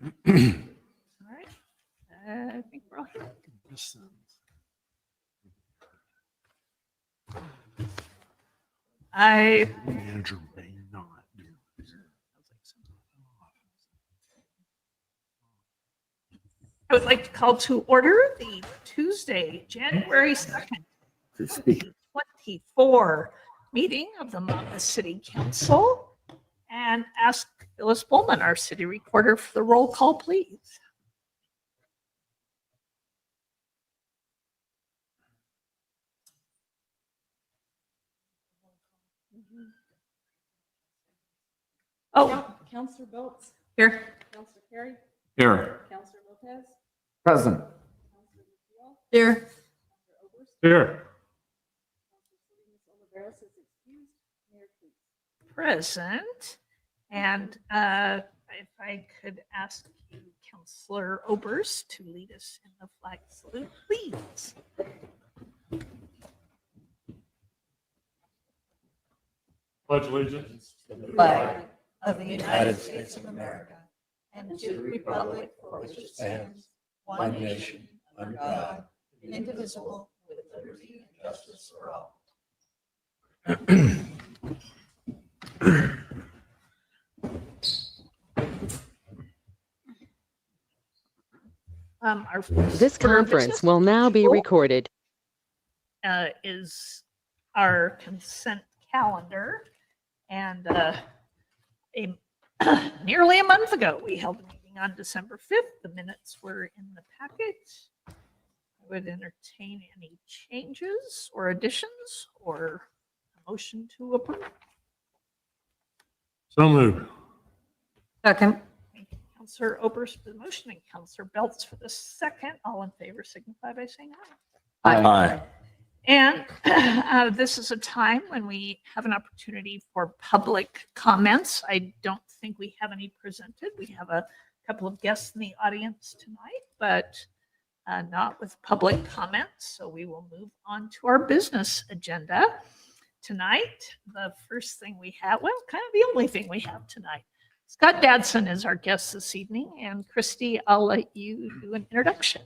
All right. I think we're all here. Manager may not do. I would like to call to order the Tuesday, January 2nd, 2024 meeting of the Monmouth City Council and ask Phyllis Bowman, our city recorder, for the roll call, please. Oh, Counselor Belts, here. Counselor Carey, Here. Counselor Lopez, Present. Counselor Lucille, Here. Counselor Oberst, Here. Counselor Salinas Oliveros is excused. Mayor please. Present. And if I could ask you, Counselor Oberst, to lead us in the flag salute, please. Pledge allegiance. Flag of the United States of America and to the republic for which it stands, one nation, under God, indivisible, with liberty and justice for all. Our This first order of conference business, will now be recorded. is our consent calendar. And nearly a month ago, we held a meeting on December 5th. The minutes were in the packet. I would entertain any changes or additions or a motion to approve. So moved. Second. Thank you, Counselor Oberst for the motion and Counselor Belts for the second. All in favor signify by saying aye. Aye. And this is a time when we have an opportunity for public comments. I don't think we have any presented. We have a couple of guests in the audience tonight, but not with public comments. So we will move on to our business agenda tonight. The first thing we have, well, kind of the only thing we have tonight. Scott Dadson is our guest this evening. And Christy, I'll let you do an introduction.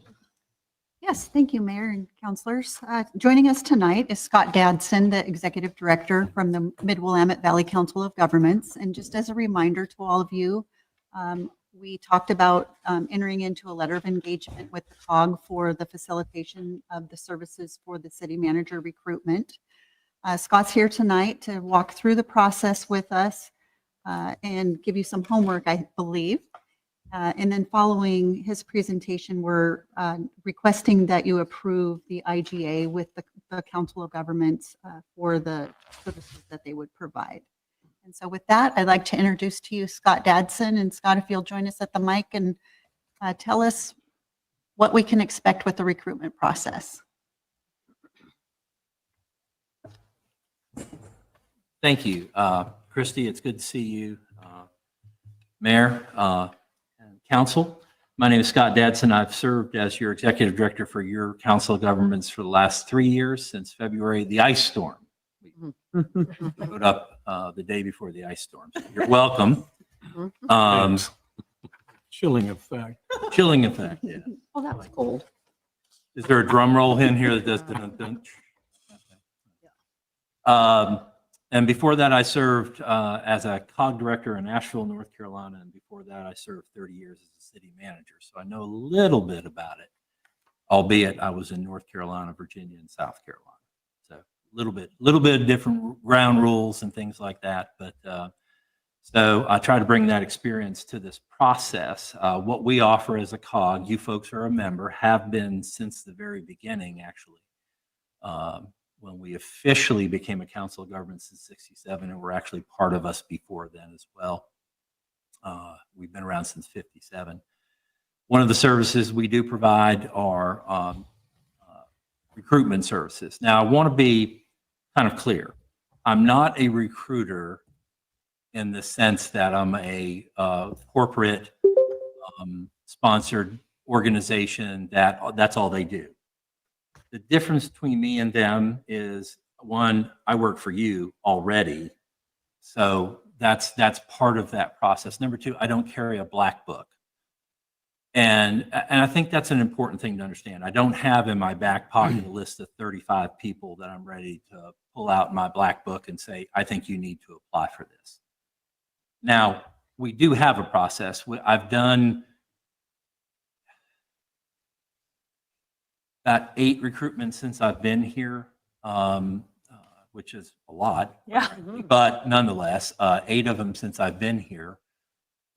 Yes, thank you, Mayor and councilors. Joining us tonight is Scott Dadson, the Executive Director from the Mid-Willamette Valley Council of Governments. And just as a reminder to all of you, we talked about entering into a letter of engagement with the COG for the facilitation of the services for the city manager recruitment. Scott's here tonight to walk through the process with us and give you some homework, I believe. And then following his presentation, we're requesting that you approve the IGA with the Council of Governments for the services that they would provide. And so with that, I'd like to introduce to you Scott Dadson. And Scott, if you'll join us at the mic and tell us what we can expect with the recruitment process. Thank you. Christy, it's good to see you. Mayor, and Council, my name is Scott Dadson. I've served as your Executive Director for your Council of Governments for the last 3 years, since February, the ice storm. We showed up the day before the ice storm. So you're welcome. Chilling effect. Chilling effect, yeah. Oh, that was cold. Is there a drum roll in here that does dun-dun-dun? And before that, I served as a COG director in Asheville, North Carolina. And before that, I served 30 years as a city manager. So I know a little bit about it, albeit I was in North Carolina, Virginia, and South Carolina. So a little bit of different ground rules and things like that. But so I try to bring that experience to this process. What we offer as a COG, you folks are a member, have been since the very beginning, actually. When we officially became a council of governments in '67, and were actually part of us before then as well. We've been around since '57. One of the services we do provide are recruitment services. Now, I want to be kind of clear. I'm not a recruiter in the sense that I'm a corporate sponsored organization that's all they do. The difference between me and them is, one, I work for you already. So that's part of that process. Number two, I don't carry a black book. And I think that's an important thing to understand. I don't have in my back pocket a list of 35 people that I'm ready to pull out my black book and say, I think you need to apply for this. Now, we do have a process. I've done about 8 recruitments since I've been here, which is a lot. Yeah. But nonetheless, 8 of them since I've been here.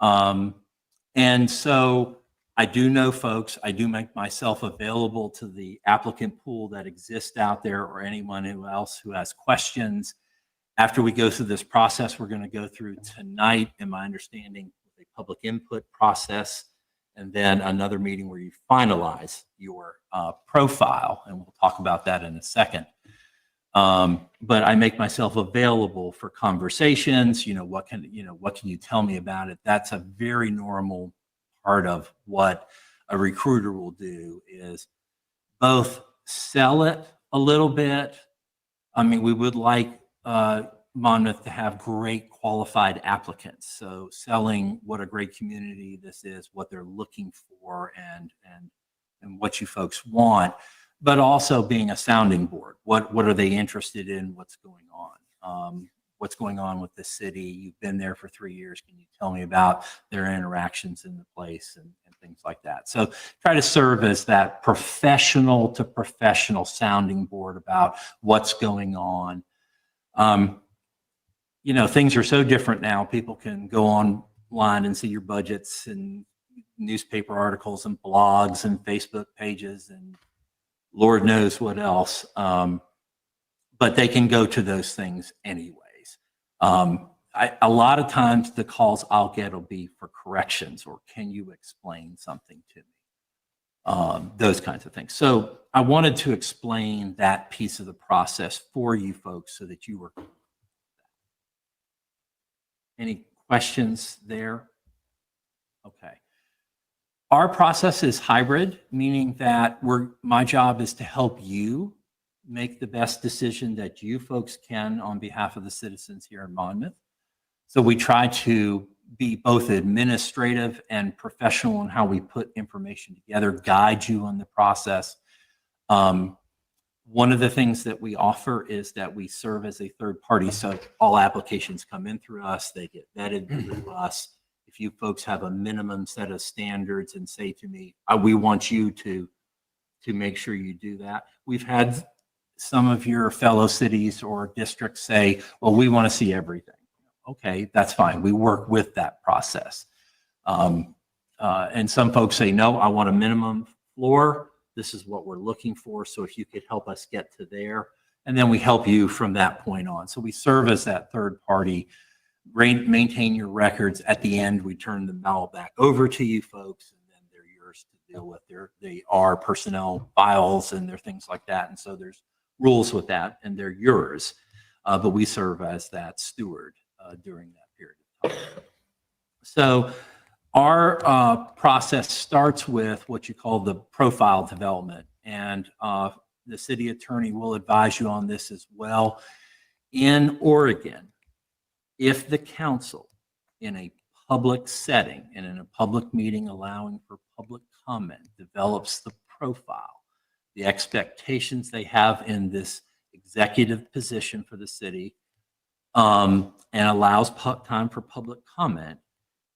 And so I do know folks, I do make myself available to the applicant pool that exists out there or anyone else who has questions. After we go through this process, we're going to go through tonight, in my understanding, a public input process, and then another meeting where you finalize your profile. And we'll talk about that in a second. But I make myself available for conversations. What can you tell me about it? That's a very normal part of what a recruiter will do, is both sell it a little bit. I mean, we would like Monmouth to have great qualified applicants. So selling what a great community this is, what they're looking for, and what you folks want, but also being a sounding board. What are they interested in? What's going on? What's going on with the city? You've been there for 3 years. Can you tell me about their interactions in the place and things like that? So try to serve as that professional to professional sounding board about what's going on. Things are so different now. People can go online and see your budgets and newspaper articles and blogs and Facebook pages and Lord knows what else. But they can go to those things anyways. A lot of times the calls I'll get will be for corrections or can you explain something to me? Those kinds of things. So I wanted to explain that piece of the process for you folks so that you were. Any questions there? Okay. Our process is hybrid, meaning that my job is to help you make the best decision that you folks can on behalf of the citizens here in Monmouth. So we try to be both administrative and professional in how we put information together, guide you on the process. One of the things that we offer is that we serve as a third party. So all applications come in through us, they get vetted through us. If you folks have a minimum set of standards and say to me, we want you to make sure you do that. We've had some of your fellow cities or districts say, well, we want to see everything. Okay, that's fine. We work with that process. And some folks say, no, I want a minimum floor. This is what we're looking for. So if you could help us get to there, and then we help you from that point on. So we serve as that third party, maintain your records. At the end, we turn them all back over to you folks, and then they're yours to deal with. They are personnel files and they're things like that. And so there's rules with that, and they're yours. But we serve as that steward during that period of time. So our process starts with what you call the profile development, and the city attorney will advise you on this as well. In Oregon, if the council in a public setting and in a public meeting allowing for public comment develops the profile, the expectations they have in this executive position for the city, and allows time for public comment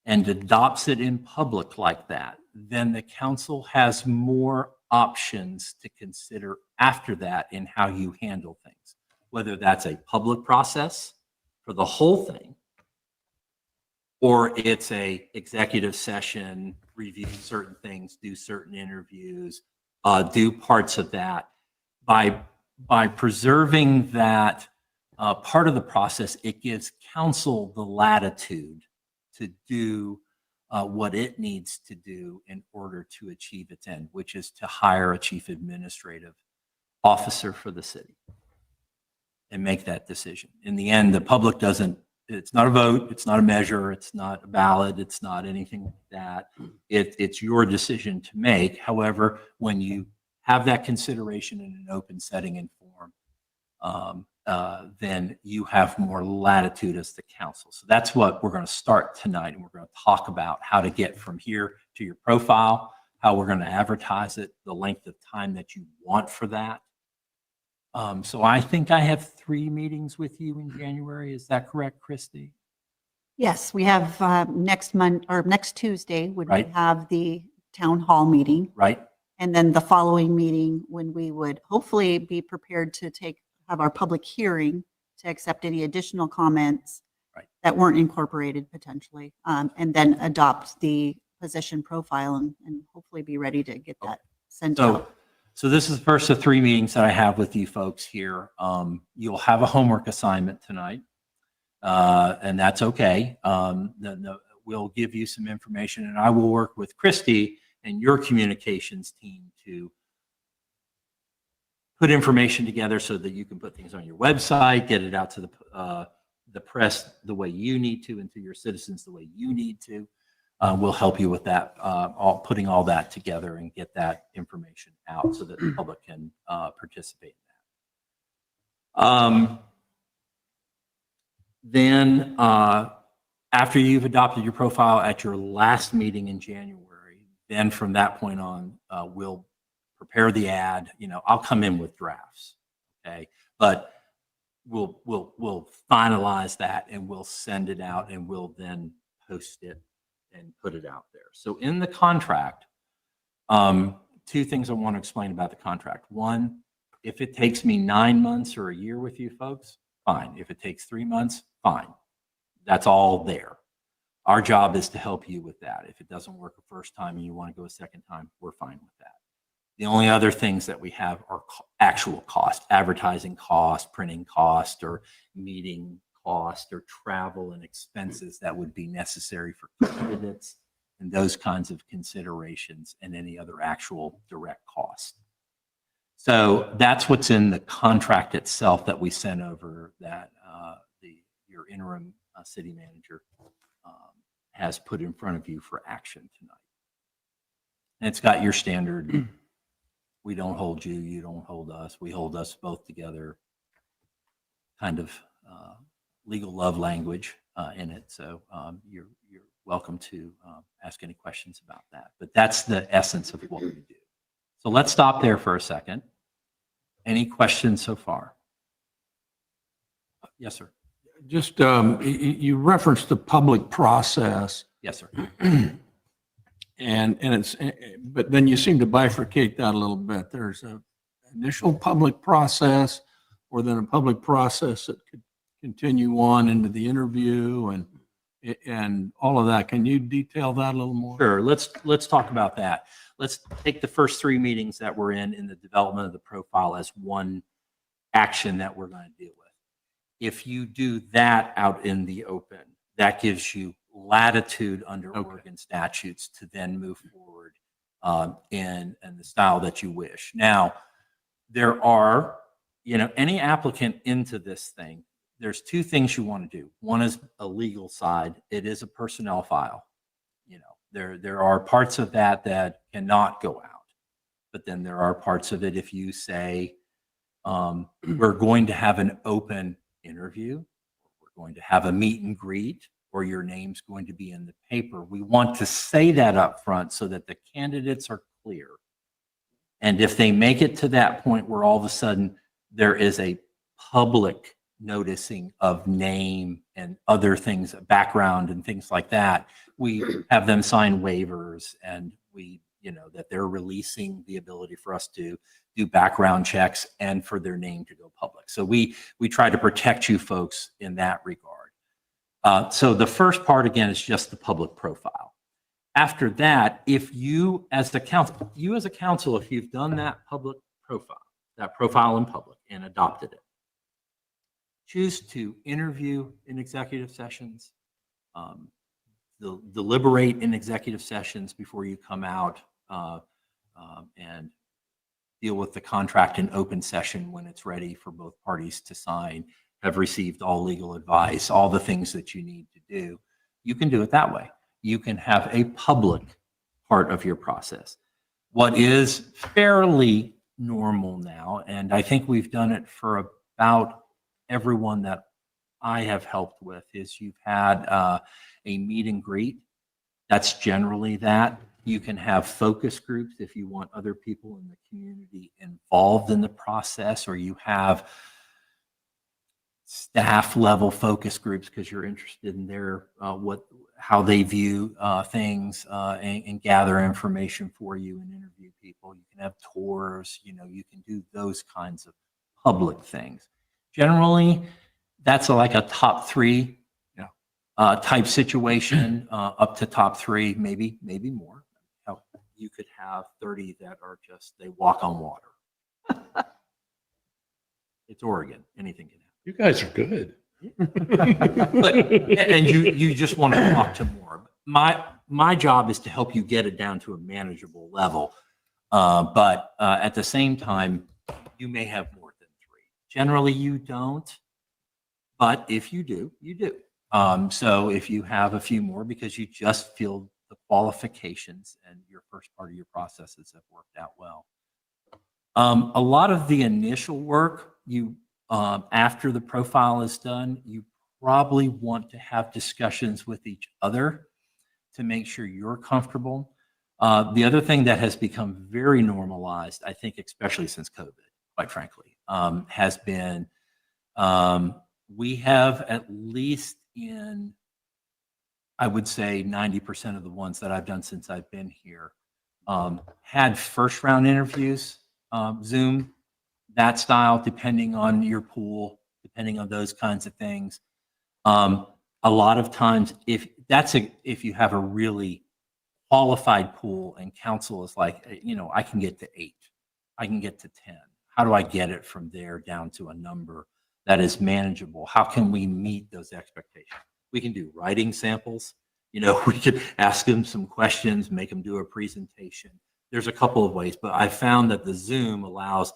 and adopts it in public like that, then the council has more options to consider after that in how you handle things, whether that's a public process for the whole thing, or it's a executive session, review certain things, do certain interviews, do parts of that. By preserving that part of the process, it gives council the latitude to do what it needs to do in order to achieve its end, which is to hire a chief administrative officer for the city and make that decision. In the end, the public doesn't, it's not a vote, it's not a measure, it's not a ballot, it's not anything like that. It's your decision to make. However, when you have that consideration in an open setting and form, then you have more latitude as the council. So that's what we're going to start tonight. And we're going to talk about how to get from here to your profile, how we're going to advertise it, the length of time that you want for that. So I think I have 3 meetings with you in January. Is that correct, Christy? Yes, we have next month or next Tuesday when we Right. have the town hall meeting. Right? And then the following meeting when we would hopefully be prepared to have our public hearing to accept any additional comments Right. that weren't incorporated potentially, and then adopt the position profile and hopefully be ready to get that sent out. So this is the first of 3 meetings that I have with you folks here. You'll have a homework assignment tonight, and that's okay. We'll give you some information, and I will work with Christy and your communications team to put information together so that you can put things on your website, get it out to the press the way you need to, and to your citizens the way you need to. We'll help you with that, putting all that together and get that information out so that the public can participate in that. Then after you've adopted your profile at your last meeting in January, then from that point on, we'll prepare the ad. I'll come in with drafts, okay? But we'll finalize that and we'll send it out and we'll then post it and put it out there. So in the contract, 2 things I want to explain about the contract. One, if it takes me 9 months or a year with you folks, fine. If it takes 3 months, fine. That's all there. Our job is to help you with that. If it doesn't work a first time and you want to go a second time, we're fine with that. The only other things that we have are actual cost, advertising cost, printing cost, or meeting cost, or travel and expenses that would be necessary for candidates, and those kinds of considerations, and any other actual direct cost. So that's what's in the contract itself that we sent over that your interim city manager has put in front of you for action tonight. And it's got your standard, we don't hold you, you don't hold us, we hold us both together kind of legal love language in it. So you're welcome to ask any questions about that. But that's the essence of what we do. So let's stop there for a second. Any questions so far? Yes, sir. Just, you referenced the public process Yes, sir. and it's, but then you seem to bifurcate that a little bit. There's a initial public process or then a public process that could continue on into the interview and all of that. Can you detail that a little more? Sure. Let's talk about that. Let's take the first 3 meetings that we're in the development of the profile as one action that we're going to deal with. If you do that out in the open, that gives you latitude under Oregon statutes to then move forward in the style that you wish. Now, there are, any applicant into this thing, there's 2 things you want to do. One is a legal side. It is a personnel file. There are parts of that cannot go out. But then there are parts of it, if you say, we're going to have an open interview, we're going to have a meet and greet, or your name's going to be in the paper. We want to say that up front so that the candidates are clear. And if they make it to that point where all of a sudden there is a public noticing of name and other things, background and things like that, we have them sign waivers, and that they're releasing the ability for us to do background checks and for their name to go public. So we try to protect you folks in that regard. So the first part, again, is just the public profile. After that, if you as a council, if you've done that public profile, that profile in public and adopted it, choose to interview in executive sessions, deliberate in executive sessions before you come out and deal with the contract in open session when it's ready for both parties to sign, have received all legal advice, all the things that you need to do. You can do it that way. You can have a public part of your process. What is fairly normal now, and I think we've done it for about everyone that I have helped with is you've had a meet and greet. That's generally that. You can have focus groups if you want other people in the community involved in the process, or you have staff level focus groups because you're interested in their how they view things and gather information for you and interview people. You can have tours, you can do those kinds of public things. Generally, that's like a top 3 type situation, up to top 3, maybe more. You could have 30 that are just, they walk on water. It's Oregon, anything can happen. You guys are good. And you just want to talk to more. My job is to help you get it down to a manageable level. But at the same time, you may have more than 3. Generally, you don't. But if you do, you do. So if you have a few more because you just feel the qualifications and your first part of your processes have worked out well. A lot of the initial work, after the profile is done, you probably want to have discussions with each other to make sure you're comfortable. The other thing that has become very normalized, I think, especially since COVID, quite frankly, has been we have at least in, I would say 90% of the ones that I've done since I've been here, had first round interviews, Zoom, that style, depending on your pool, depending on those kinds of things. A lot of times, if you have a really qualified pool and council is like, I can get to 8, I can get to 10. How do I get it from there down to a number that is manageable? How can we meet those expectations? We can do writing samples. We could ask them some questions, make them do a presentation. There's a couple of ways, but I found that the Zoom allows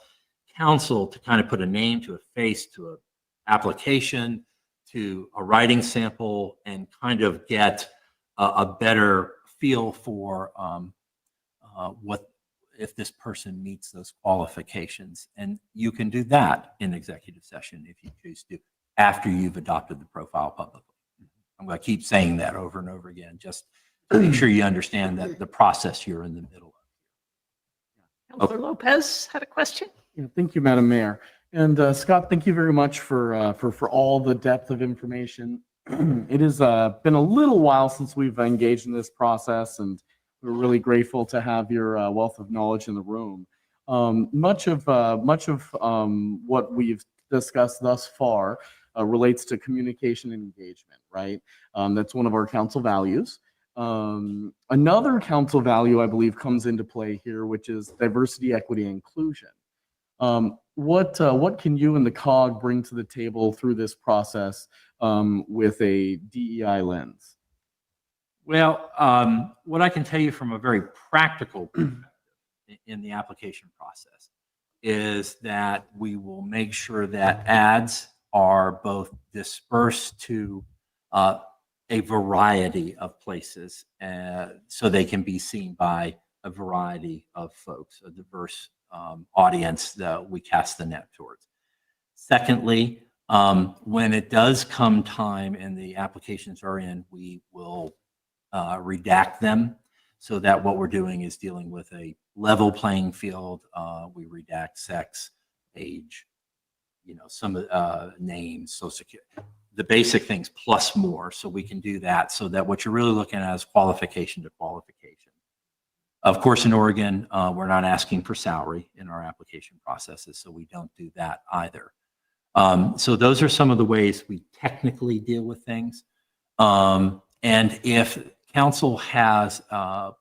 council to kind of put a name to a face to an application, to a writing sample, and kind of get a better feel for what if this person meets those qualifications. And you can do that in executive session if you choose to, after you've adopted the profile publicly. I'm going to keep saying that over and over again, just to make sure you understand that the process you're in the middle of. Councilor Lopez had a question. Yeah, thank you, Madam Mayor. And Scott, thank you very much for all the depth of information. It has been a little while since we've engaged in this process, and we're really grateful to have your wealth of knowledge in the room. Much of what we've discussed thus far relates to communication and engagement, right? That's one of our council values. Another council value, I believe, comes into play here, which is diversity, equity, and inclusion. What can you and the COG bring to the table through this process with a DEI lens? Well, what I can tell you from a very practical perspective in the application process is that we will make sure that ads are both dispersed to a variety of places so they can be seen by a variety of folks, a diverse audience that we cast the net towards. Secondly, when it does come time and the applications are in, we will redact them so that what we're doing is dealing with a level playing field. We redact sex, age, some names, social security, the basic things plus more. So we can do that so that what you're really looking at is qualification to qualification. Of course, in Oregon, we're not asking for salary in our application processes, so we don't do that either. So those are some of the ways we technically deal with things. And if council has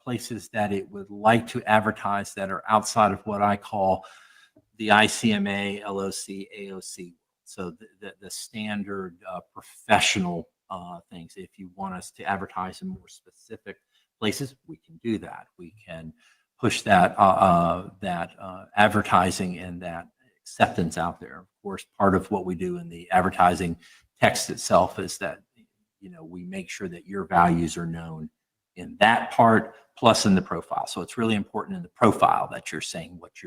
places that it would like to advertise that are outside of what I call the ICMA, LOC, AOC, so the standard professional things, if you want us to advertise in more specific places, we can do that. We can push that advertising and that acceptance out there. Of course, part of what we do in the advertising text itself is that we make sure that your values are known in that part, plus in the profile. So it's really important in the profile that you're saying what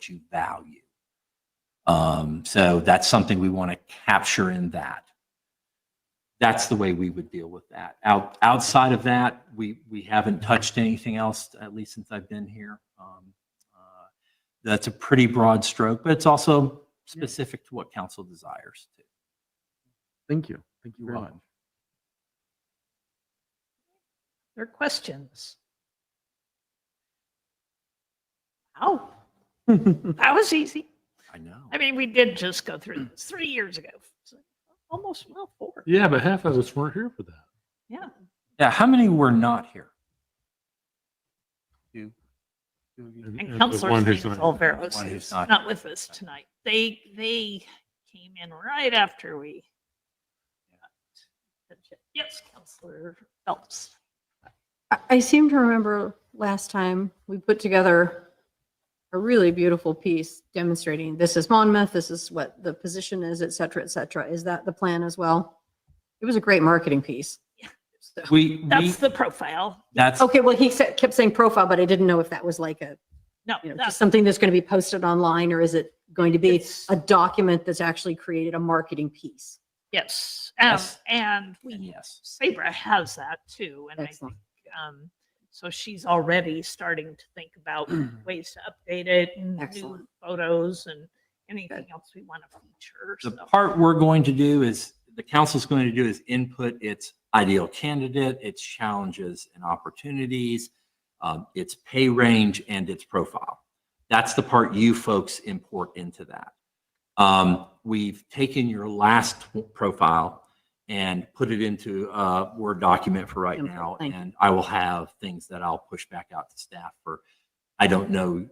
you value. So that's something we want to capture in that. That's the way we would deal with that. Outside of that, we haven't touched anything else, at least since I've been here. That's a pretty broad stroke, but it's also specific to what council desires to. Thank you. Thank you You're very welcome. There are questions? Oh, much. that was easy. I know. I mean, we did just go through this 3 years ago. So almost, well, 4. Yeah, but half of us weren't here for that. Yeah. Yeah, how many were not here? Two. And the Counselor one who's Sainz not- Olveros one who's is not- not with us tonight. They came in right after we. Yes, Counselor Phelps. I seem to remember last time we put together a really beautiful piece demonstrating this is Monmouth, this is what the position is, et cetera, et cetera. Is that the plan as well? It was a great marketing piece. So- That's the profile. That's, Okay, well, he kept saying profile, but I didn't know if that was like a, No, just that's, something that's going to be posted online, or is it going to be It's- a document that's actually created a marketing piece? yes. Yes. And and we, yes. Sabra has that too. And I Excellent. think, so she's already starting to think about ways to update it and new Excellent. photos and anything else we want to feature. The So, part we're going to do is, the council's going to do is input its ideal candidate, its challenges and opportunities, its pay range, and its profile. That's the part you folks import into that. We've taken your last profile and put it into a Word document for right Wonderful, now. thank you. And I will have things that I'll push back out to staff for, I don't know,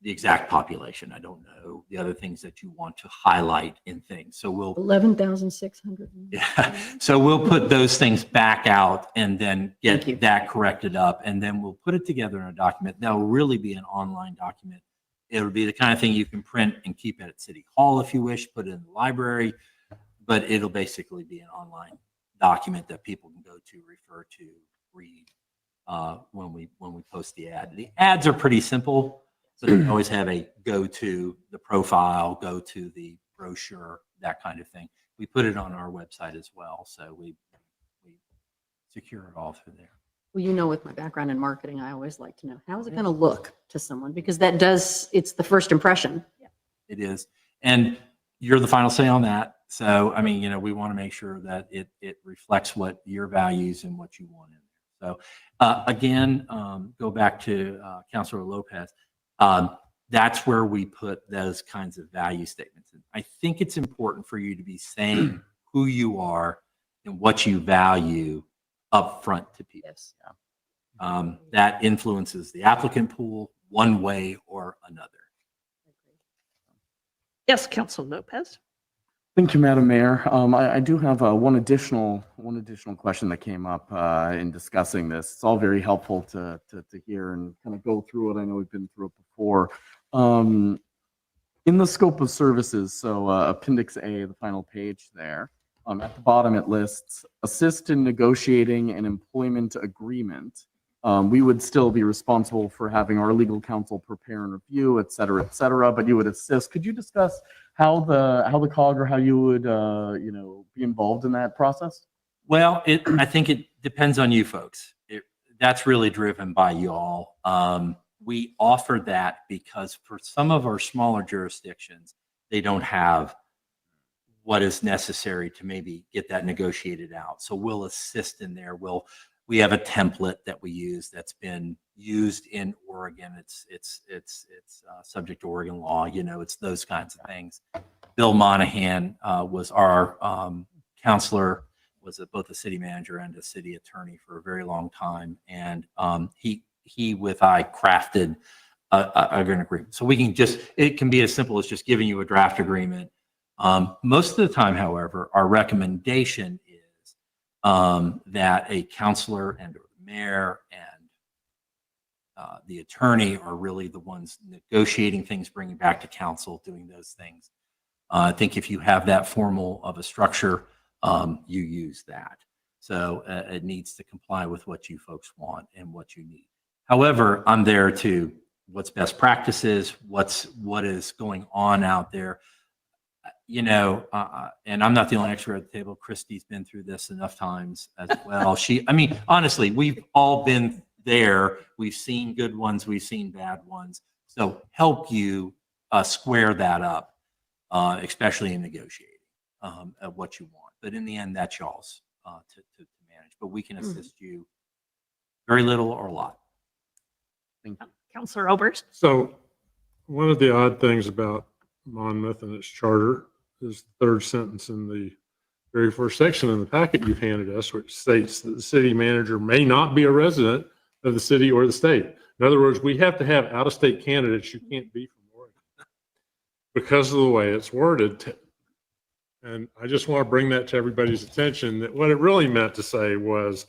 the exact population. I don't know the other things that you want to highlight in things. So we'll 11,600. yeah. So we'll put those things back out and then Thank you. get that corrected up. And then we'll put it together in a document. That'll really be an online document. It'll be the kind of thing you can print and keep at City Hall if you wish, put it in the library, but it'll basically be an online document that people can go to, refer to, read when we post the ad. The ads are pretty simple. So they always have a go to the profile, go to the brochure, that kind of thing. We put it on our website as well. So we secure it all through there. Well, you know, with my background in marketing, I always like to know, how is it going to look to someone? Because that does, it's the first impression. It is. And you're the final say on that. So, I mean, we want to make sure that it reflects what your values and what you want in there. So again, go back to Councilor Lopez. That's where we put those kinds of value statements. And I think it's important for you to be saying who you are and what you value up front to people. Yes. That influences the applicant pool one way or another. yes, Counselor Lopez. Thank you, Madam Mayor. I do have one additional question that came up in discussing this. It's all very helpful to hear and kind of go through it. I know we've been through it before. In the scope of services, so Appendix A, the final page there, at the bottom it lists assist in negotiating an employment agreement. We would still be responsible for having our legal counsel prepare and review, et cetera, but you would assist. Could you discuss how the COG or how you would, be involved in that process? Well, I think it depends on you folks. That's really driven by y'all. We offer that because for some of our smaller jurisdictions, they don't have what is necessary to maybe get that negotiated out. So we'll assist in there. We have a template that we use that's been used in Oregon. It's subject to Oregon law. It's those kinds of things. Bill Monahan was our counselor, was both a city manager and a city attorney for a very long time, and he with I crafted an agreement. So it can be as simple as just giving you a draft agreement. Most of the time, however, our recommendation is that a counselor and or the mayor and the attorney are really the ones negotiating things, bringing back to council, doing those things. I think if you have that formal of a structure, you use that. So it needs to comply with what you folks want and what you need. However, I'm there to what's best practices, what is going on out there. And I'm not the only expert at the table. Christy's been through this enough times as well. Honestly, we've all been there. We've seen good ones, we've seen bad ones. So help you square that up, especially in negotiating of what you want. But in the end, that's y'all's to manage. But we can assist you very little or a lot. Counselor Oberst? So one of the odd things about Monmouth and its charter is the third sentence in the very first section in the packet you've handed us, which states that the city manager may not be a resident of the city or the state. In other words, we have to have out-of-state candidates. You can't be from Oregon because of the way it's worded. And I just want to bring that to everybody's attention, that what it really meant to say was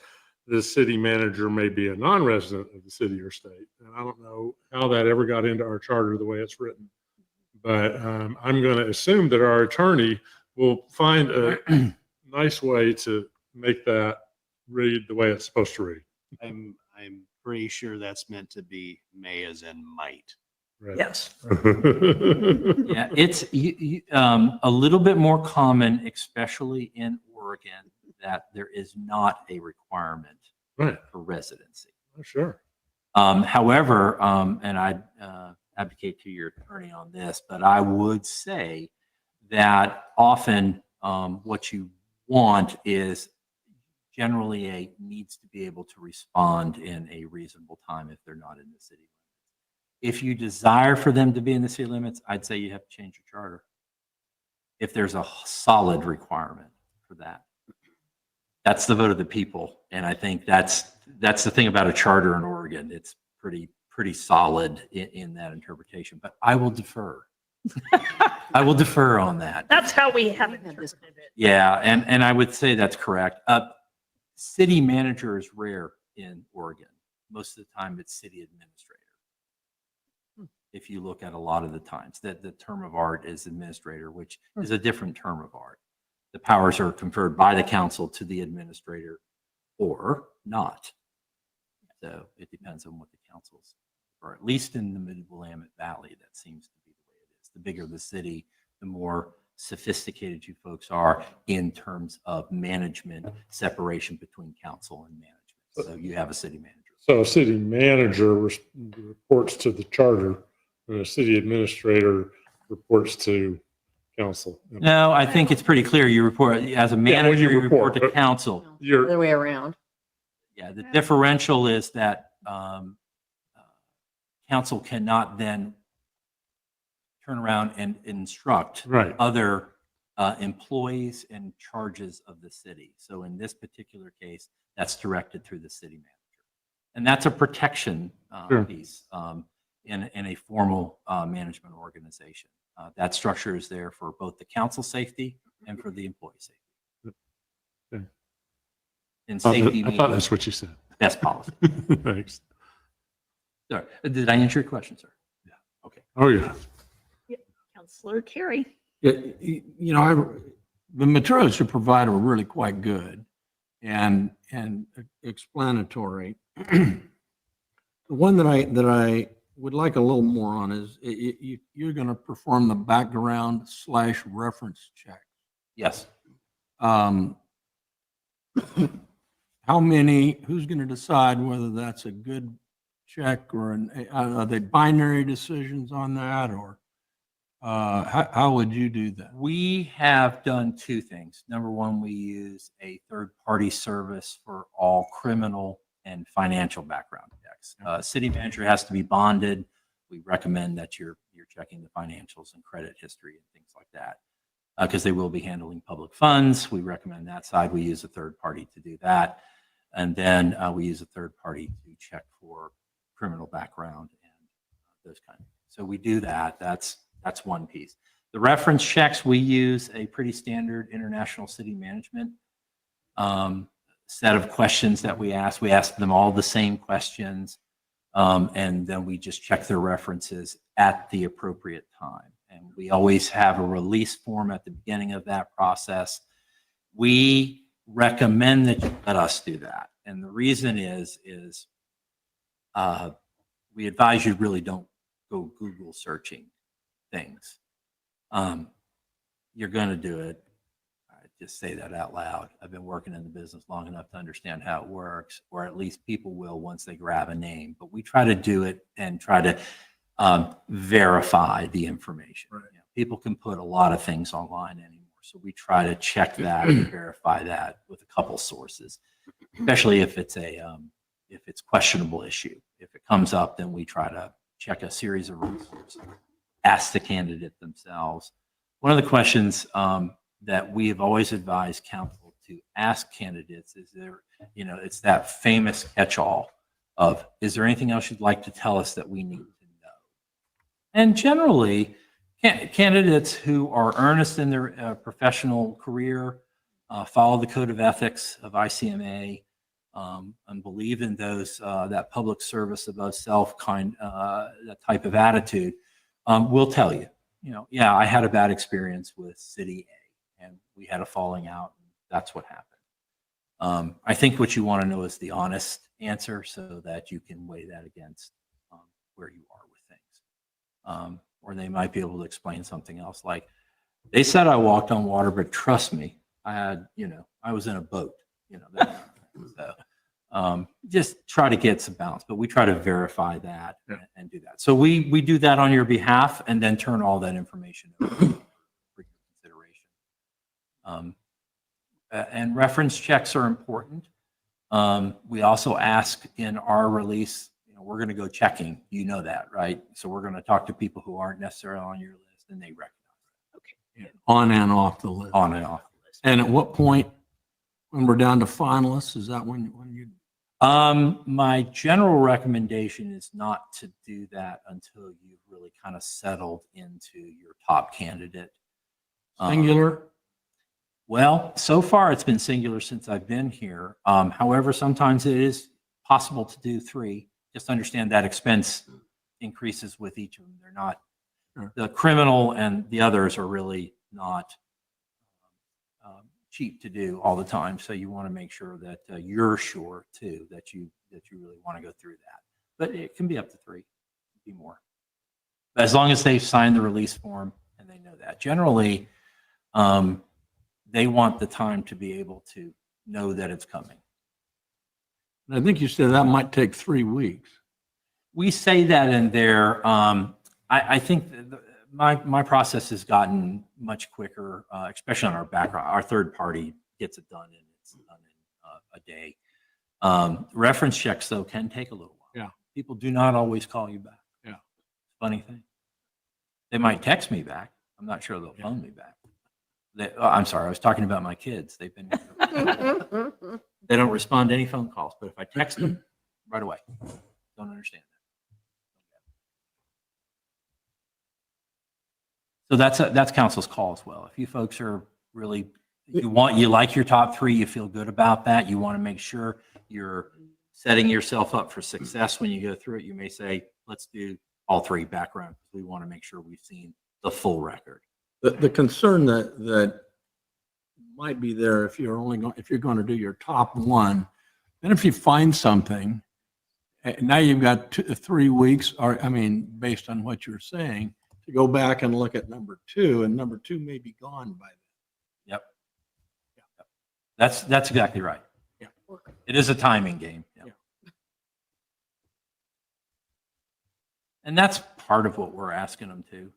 the city manager may be a non-resident of the city or state. And I don't know how that ever got into our charter the way it's written. But I'm going to assume that our attorney will find a nice way to make that read the way it's supposed to read. I'm pretty sure that's meant to be may as in might. Right. Yes. Yeah, it's a little bit more common, especially in Oregon, that there is not a requirement Right. for residency. Oh, sure. However, and I advocate to your attorney on this, but I would say that often what you want is generally needs to be able to respond in a reasonable time if they're not in the city limits. If you desire for them to be in the city limits, I'd say you have to change your charter if there's a solid requirement for that. That's the vote of the people. And I think that's the thing about a charter in Oregon. It's pretty solid in that interpretation, but I will defer. I will defer on that. That's how we have interpreted it. Yeah, and I would say that's correct. City manager is rare in Oregon. Most of the time it's city administrator. If you look at a lot of the times, that the term of art is administrator, which is a different term of art. The powers are conferred by the council to the administrator or not. So it depends on what the council's, or at least in the Mid-Willamette Valley, that seems to be the way it is. The bigger the city, the more sophisticated you folks are in terms of management, separation between council and management. So you have a city manager. So a city manager reports to the charter, and a city administrator reports to council. No, I think it's pretty clear. You report, as a manager, you report to but- council. You're, Other way around. Yeah, the differential is that council cannot then turn around and instruct right. other employees and charges of the city. So in this particular case, that's directed through the city manager. And that's a protection Sure. piece in a formal management organization. That structure is there for both the council safety and for the employee safety. Okay. And I safety thought means that's what you said. best policy. Thanks. Sorry, did I answer your question, sir? Yeah. Okay. Oh, yeah. Counselor Carey? The materials you provide are really quite good and explanatory. The one that I would like a little more on is you're going to perform the background/reference check. Yes. How many, who's going to decide whether that's a good check or are they binary decisions on that, or how would you do that? We have done two things. Number one, we use a third-party service for all criminal and financial background checks. City manager has to be bonded. We recommend that you're checking the financials and credit history and things like that because they will be handling public funds. We recommend that side. We use a third party to do that. And then we use a third party to check for criminal background and those kind of things. So we do that. That's one piece. The reference checks, we use a pretty standard international city management set of questions that we ask. We ask them all the same questions, and then we just check their references at the appropriate time. And we always have a release form at the beginning of that process. We recommend that you let us do that. And the reason is we advise you really don't go Google searching things. You're going to do it. I just say that out loud. I've been working in the business long enough to understand how it works, or at least people will once they grab a name. But we try to do it and try to verify the information. Right. You know, people can put a lot of things online anymore. So we try to check that and verify that with a couple sources, especially if it's questionable issue. If it comes up, then we try to check a series of resources, ask the candidate themselves. One of the questions that we have always advised council to ask candidates is it's that famous catch-all of, is there anything else you'd like to tell us that we need to know? And generally, candidates who are earnest in their professional career, follow the code of ethics of ICMA, and believe in that public service above self that type of attitude, will tell you, yeah, I had a bad experience with City A, and we had a falling out. And that's what happened. I think what you want to know is the honest answer, so that you can weigh that against where you are with things. Or they might be able to explain something else, like, they said I walked on water, but trust me, I was in a boat. So just try to get some balance, but we try to verify that and do that. So we do that on your behalf, and then turn all that information over for your consideration. And reference checks are important. We also ask in our release, we're going to go checking, that, right? So we're going to talk to people who aren't necessarily on your list, and they recognize it. Yeah. On and off the list. On and off the list. And at what point, when we're down to finalists, is that when you? My general recommendation is not to do that until you've really kind of settled into your top candidate. Singular? Well, so far it's been singular since I've been here. However, sometimes it is possible to do 3. Just understand that expense increases with each of them. They're not, the criminal and the others are really not cheap to do all the time. So you want to make sure that you're sure too, that you really want to go through that. But it can be up to 3, be more. But as long as they've signed the release form and they know that. Generally, they want the time to be able to know that it's coming. I think you said that might take 3 weeks. We say that in there. I think my process has gotten much quicker, especially on our background. Our third party gets it done, and it's done in a day. Reference checks, though, can take a little while. Yeah. People do not always call you back. Yeah. Funny thing. They might text me back. I'm not sure they'll phone me back. I'm sorry, I was talking about my kids. They've been. They don't respond to any phone calls, but if I text them, right away. Don't understand that. So that's council's call as well. If you folks are really, you like your top 3, you feel good about that, you want to make sure you're setting yourself up for success when you go through it, you may say, let's do all 3 background. We want to make sure we've seen the full record. The concern that might be there, if you're going to do your top 1, then if you find something, now you've got 3 weeks, or based on what you're saying, to go back and look at number 2, and number 2 may be gone by then. Yep. That's exactly right. Yeah. It is a timing game. Yep. Yeah. And that's part of what we're asking them to.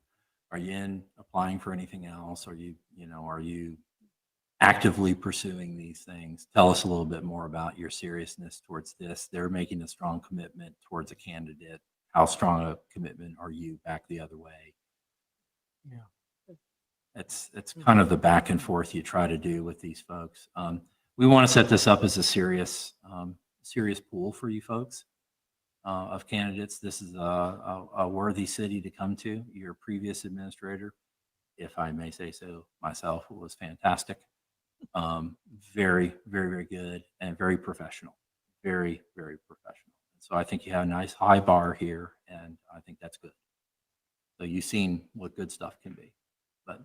Are you applying for anything else? Are you actively pursuing these things? Tell us a little bit more about your seriousness towards this. They're making a strong commitment towards a candidate. How strong a commitment are you back the other way? Yeah. It's kind of the back and forth you try to do with these folks. We want to set this up as a serious pool for you folks of candidates. This is a worthy city to come to. Your previous administrator, if I may say so myself, was fantastic. Very, very, very good and very professional. Very, very professional. So I think you have a nice high bar here, and I think that's good. So you've seen what good stuff can be, but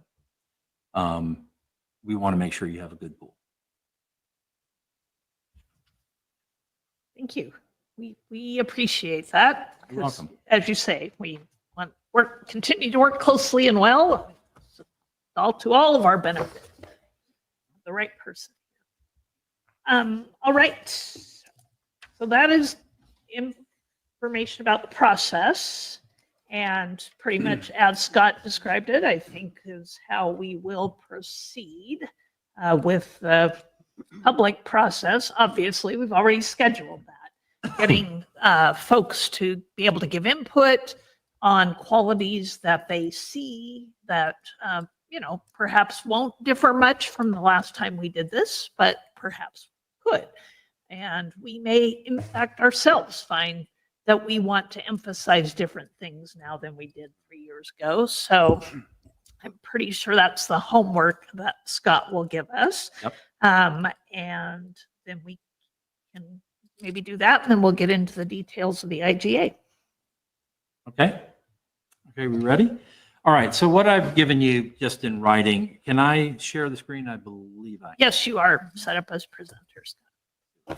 we want to make sure you have a good pool. Thank you. We appreciate that. because welcome. as you say, we want continue to work closely and well, all to all of our benefit. The right person. All right. So that is information about the process. And pretty much as Scott described it, I think is how we will proceed with the public process. Obviously, we've already scheduled that, getting folks to be able to give input on qualities that they see that, perhaps won't differ much from the last time we did this, but perhaps could. And we may, in fact, ourselves find that we want to emphasize different things now than we did 3 years ago. So I'm pretty sure that's the homework that Scott will give us. Yep. And then we can maybe do that, and then we'll get into the details of the IGA. Okay. Okay, we ready? All right, so what I've given you just in writing, can I share the screen? I believe I can. Yes, you are set up as presenters. All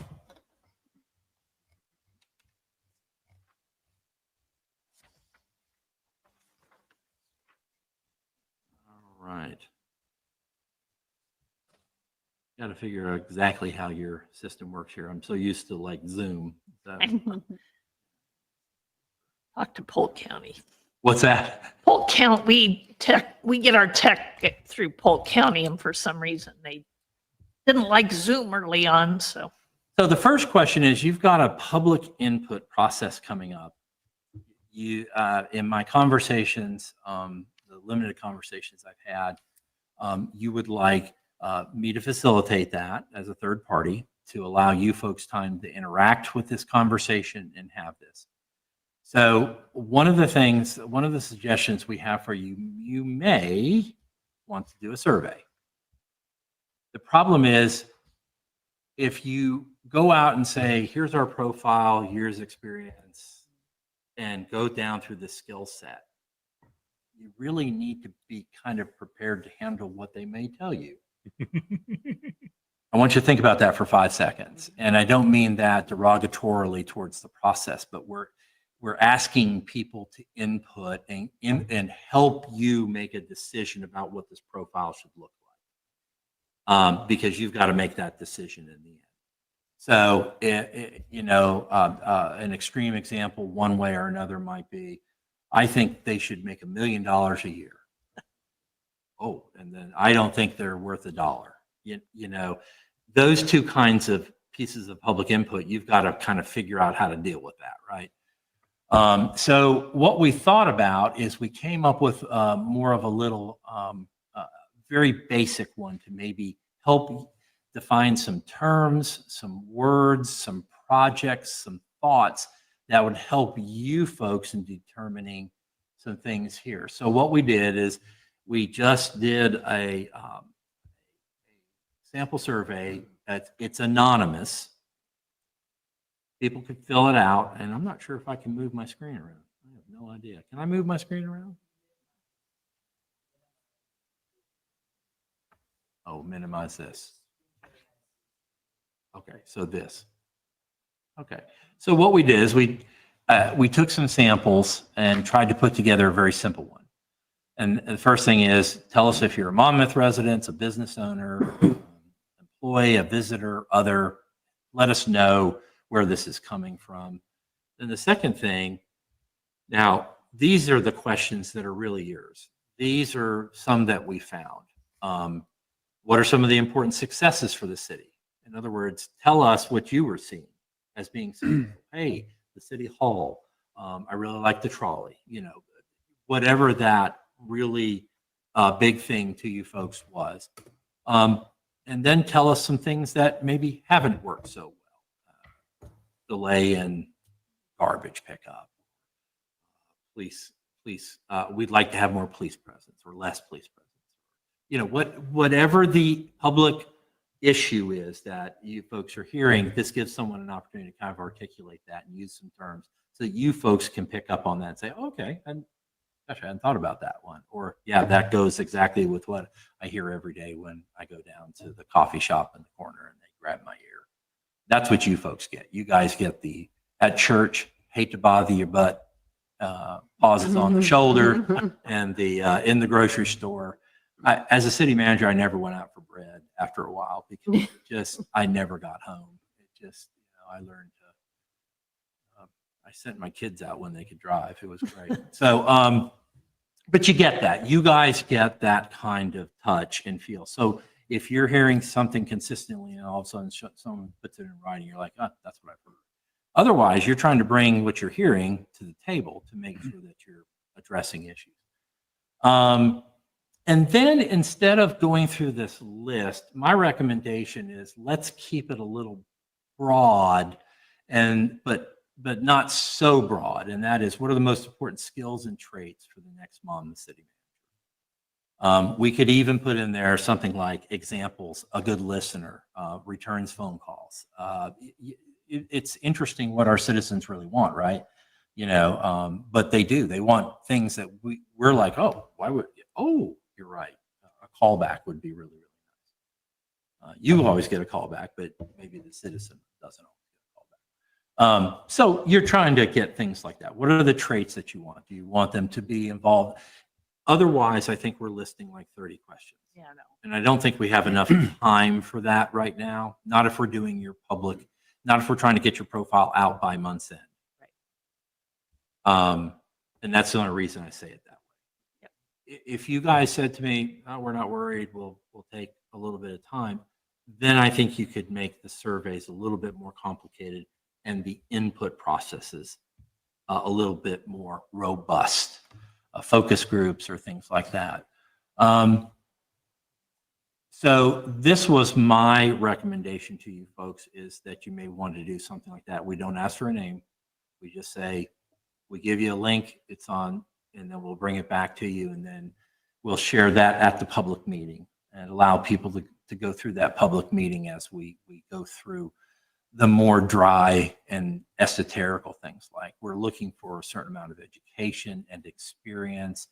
right. Got to figure out exactly how your system works here. I'm so used to like Zoom. So- Talk to Polk County. What's that? Polk County, we get our tech through Polk County, and for some reason they didn't like Zoom early on, so. So the first question is, you've got a public input process coming up. You, in my conversations, the limited conversations I've had, you would like me to facilitate that as a third party to allow you folks time to interact with this conversation and have this. So one of the suggestions we have for you, you may want to do a survey. The problem is, if you go out and say, here's our profile, here's experience, and go down through the skill set, you really need to be kind of prepared to handle what they may tell you. I want you to think about that for 5 seconds. And I don't mean that derogatorily towards the process, but we're asking people to input and help you make a decision about what this profile should look like. Because you've got to make that decision in the end. So, an extreme example, one way or another, might be, I think they should make $1 million a year. Oh, and then I don't think they're worth $1. Those two kinds of pieces of public input, you've got to kind of figure out how to deal with that, right? So what we thought about is we came up with more of a little, very basic one to maybe help define some terms, some words, some projects, some thoughts that would help you folks in determining some things here. So what we did is we just did a sample survey. It's anonymous. People could fill it out, and I'm not sure if I can move my screen around. I have no idea. Can I move my screen around? Oh, minimize this. Okay, so this. Okay, so what we did is we took some samples and tried to put together a very simple one. And the first thing is, tell us if you're a Monmouth resident, a business owner, employee, a visitor, other. Let us know where this is coming from. Then the second thing, now these are the questions that are really yours. These are some that we found. What are some of the important successes for the city? In other words, tell us what you were seeing as being successful. Hey, the city hall, I really like the trolley, whatever that really big thing to you folks was. And then tell us some things that maybe haven't worked so well. Delay in garbage pickup. Police, we'd like to have more police presence or less police presence. Whatever the public issue is that you folks are hearing, this gives someone an opportunity to kind of articulate that and use some terms so that you folks can pick up on that and say, okay, and gosh, I hadn't thought about that one. Or yeah, that goes exactly with what I hear every day when I go down to the coffee shop in the corner and they grab my ear. That's what you folks get. You guys get at church, hate to bother you, but pauses on the shoulder and the in the grocery store. As a city manager, I never went out for bread after a while because it just I never got home. It just I learned to. I sent my kids out when they could drive. It was great. So, but you get that. You guys get that kind of touch and feel. So if you're hearing something consistently and all of a sudden someone puts it in writing, you're like, oh, that's what I've heard. Otherwise, you're trying to bring what you're hearing to the table to make sure that you're addressing issues. And then instead of going through this list, my recommendation is let's keep it a little broad but not so broad. And that is, what are the most important skills and traits for the next Monmouth city manager? We could even put in there something like examples, a good listener, returns phone calls. It's interesting what our citizens really want, right? But they do. They want things that we're like, oh, why would, oh, you're right. A callback would be really, really nice. You always get a callback, but maybe the citizen doesn't always get a callback. So you're trying to get things like that. What are the traits that you want? Do you want them to be involved? Otherwise, I think we're listing like 30 questions. Yeah, no. And I don't think we have enough time for that right now. Not if we're doing your public, not if we're trying to get your profile out by month's end. Right. And that's the only reason I say it that way. Yep. If you guys said to me, oh, we're not worried, we'll take a little bit of time, then I think you could make the surveys a little bit more complicated and the input processes a little bit more robust, focus groups or things like that. So this was my recommendation to you folks, is that you may want to do something like that. We don't ask for a name. We just say, we give you a link, it's on, and then we'll bring it back to you, and then we'll share that at the public meeting and allow people to go through that public meeting as we go through the more dry and esoterical things. Like, we're looking for a certain amount of education and experience.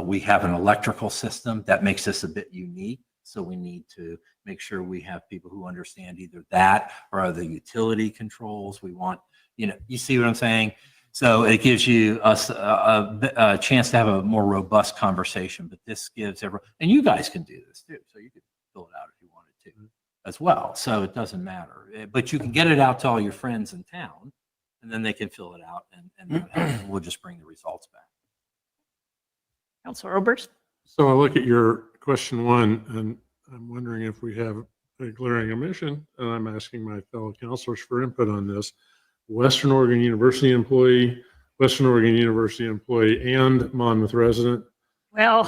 We have an electrical system that makes us a bit unique. So we need to make sure we have people who understand either that or other utility controls. We want, you see what I'm saying? So it gives you us a chance to have a more robust conversation, but this gives everyone, and you guys can do this too. So you could fill it out if you wanted to as well. So it doesn't matter, but you can get it out to all your friends in town, and then they can fill it out, and we'll just bring the results back. Councilor Oberst? So I look at your question one, and I'm wondering if we have a glaring omission, and I'm asking my fellow counselors for input on this. Western Oregon University employee, Western Oregon University employee, and Monmouth resident. Well,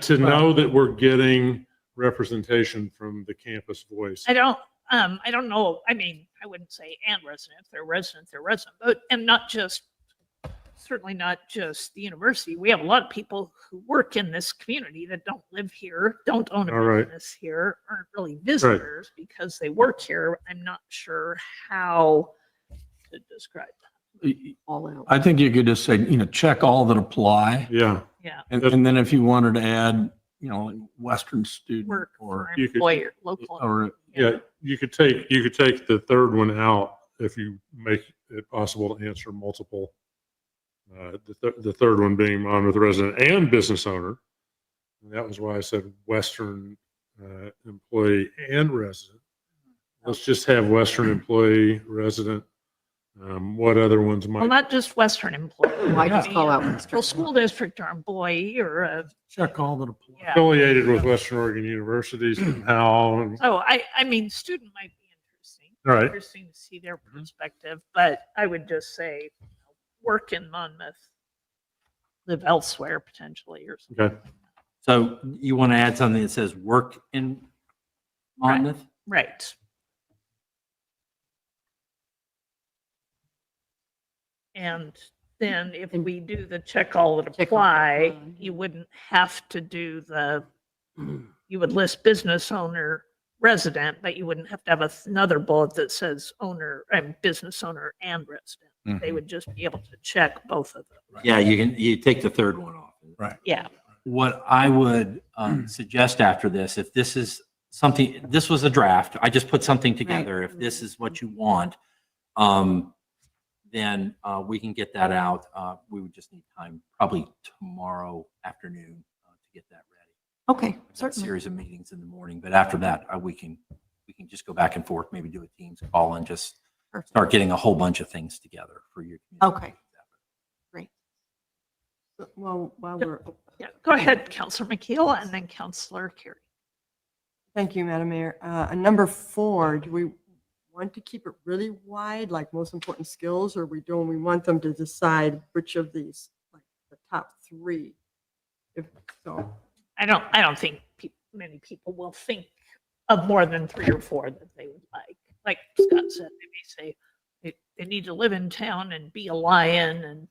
To know that we're getting representation from the campus voice. I don't know. I mean, I wouldn't say and resident. If they're resident, they're resident. But, and not just, certainly not just the university. We have a lot of people who work in this community that don't live here, don't own a All right. business here, aren't really visitors because they work here. I'm not sure how to describe that. All out. I think you could just say, check all that apply. Yeah, Yeah. And then if you wanted to add, like Western student Work or, for you could- employer, local. or yeah, you could take the third one out if you make it possible to answer multiple. The third one being Monmouth resident and business owner. And that was why I said Western employee and resident. Let's just have Western employee, resident. What other ones Well, might? not just Western employee. Why just call out Central Western? School district or employee or a, check all that apply. yeah. Affiliated with Western Oregon University somehow. And- So I mean, student might be interesting. All right. Interesting to see their perspective, but I would just say, work in Monmouth, live elsewhere potentially or something. Okay. So you want to add something that says work in Monmouth? Right. And then if we do the check all that Check all that apply, apply. you wouldn't have to do you would list business owner, resident, but you wouldn't have to have another bullet that says owner and business owner and resident. They would just be able to check both of them. Yeah, you take the third one off. Right. Yeah. What I would suggest after this, if this is something, this was a draft, I just put something together. If this is what you want, then we can get that out. We would just need time, probably tomorrow afternoon to get that ready. Okay, We've got a certainly. series of meetings in the morning, but after that, we can just go back and forth, maybe do a Teams call and just Perfect. start getting a whole bunch of things together for your community. Okay. Great. Well, while we're, Yeah, go ahead, Counselor McKeel, and then Counselor Carey. thank you, Madam Mayor. Number 4, do we want to keep it really wide, like most important skills, or do we want them to decide which of these, like the top 3? If so, I don't think many people will think of more than 3 or 4 that they would like. Like Scott said, they may say they need to live in town and be a Lion and,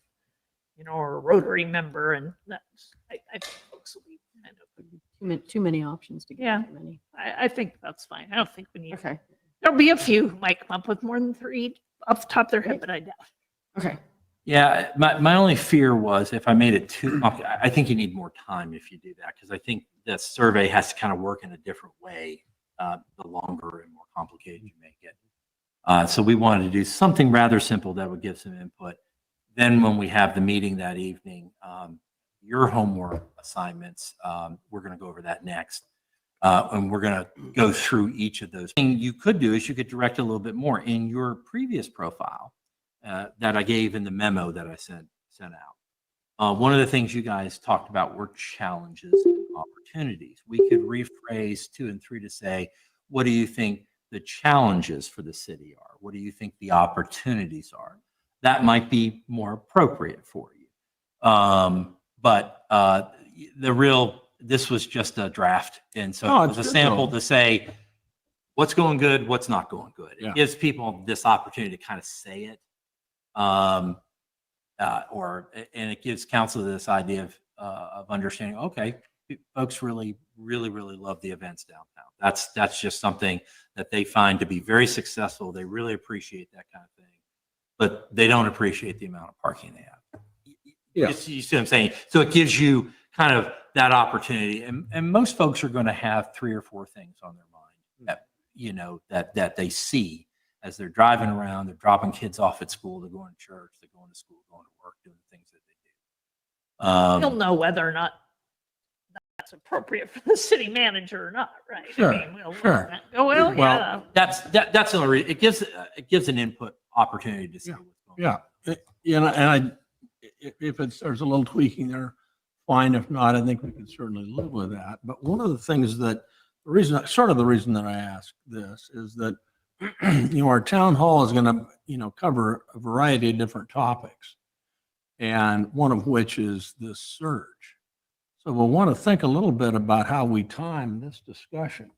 or a Rotary member. And that's, I think folks will be kind of, Too many options to get. Yeah. too many. I think that's fine. I don't think we need, okay, there'll be a few who might come up with more than 3 off the top of their head, but I doubt. okay. Yeah, my only fear was if I made it too, I think you need more time if you do that, because I think the survey has to kind of work in a different way, the longer and more complicated you make it. So we wanted to do something rather simple that would give some input. Then when we have the meeting that evening, your homework assignments, we're going to go over that next. And we're going to go through each of those. Thing you could do is you could direct a little bit more in your previous profile that I gave in the memo that I sent out. One of the things you guys talked about were challenges and opportunities. We could rephrase 2 and 3 to say, what do you think the challenges for the city are? What do you think the opportunities are? That might be more appropriate for you. But this was just a draft. And so No, it was a it's good, sample though. to say what's going good, what's not going good. Yeah. It gives people this opportunity to kind of say it. And it gives council this idea of understanding, okay, folks really love the events downtown. That's just something that they find to be very successful. They really appreciate that kind of thing, but they don't appreciate the amount of parking they have. Yeah. You see what I'm saying? So it gives you kind of that opportunity, and most folks are going to have 3 or 4 things on their mind that that they see as they're driving around. They're dropping kids off at school. They're going to church. They're going to school, going to work, doing the things that they do. You'll know whether or not that's appropriate for the city manager or not, right? Sure, We'll look sure. at that. Oh, well, Well, yeah. That's the only reason. It gives an input opportunity to see Yeah. what's going on. Yeah. If there's a little tweaking there, fine. If not, I think we can certainly live with that. But one of the things the reason that I ask this is that, our town hall is going to, cover a variety of different topics. And one of which is this surge. So we'll want to think a little bit about how we time this discussion.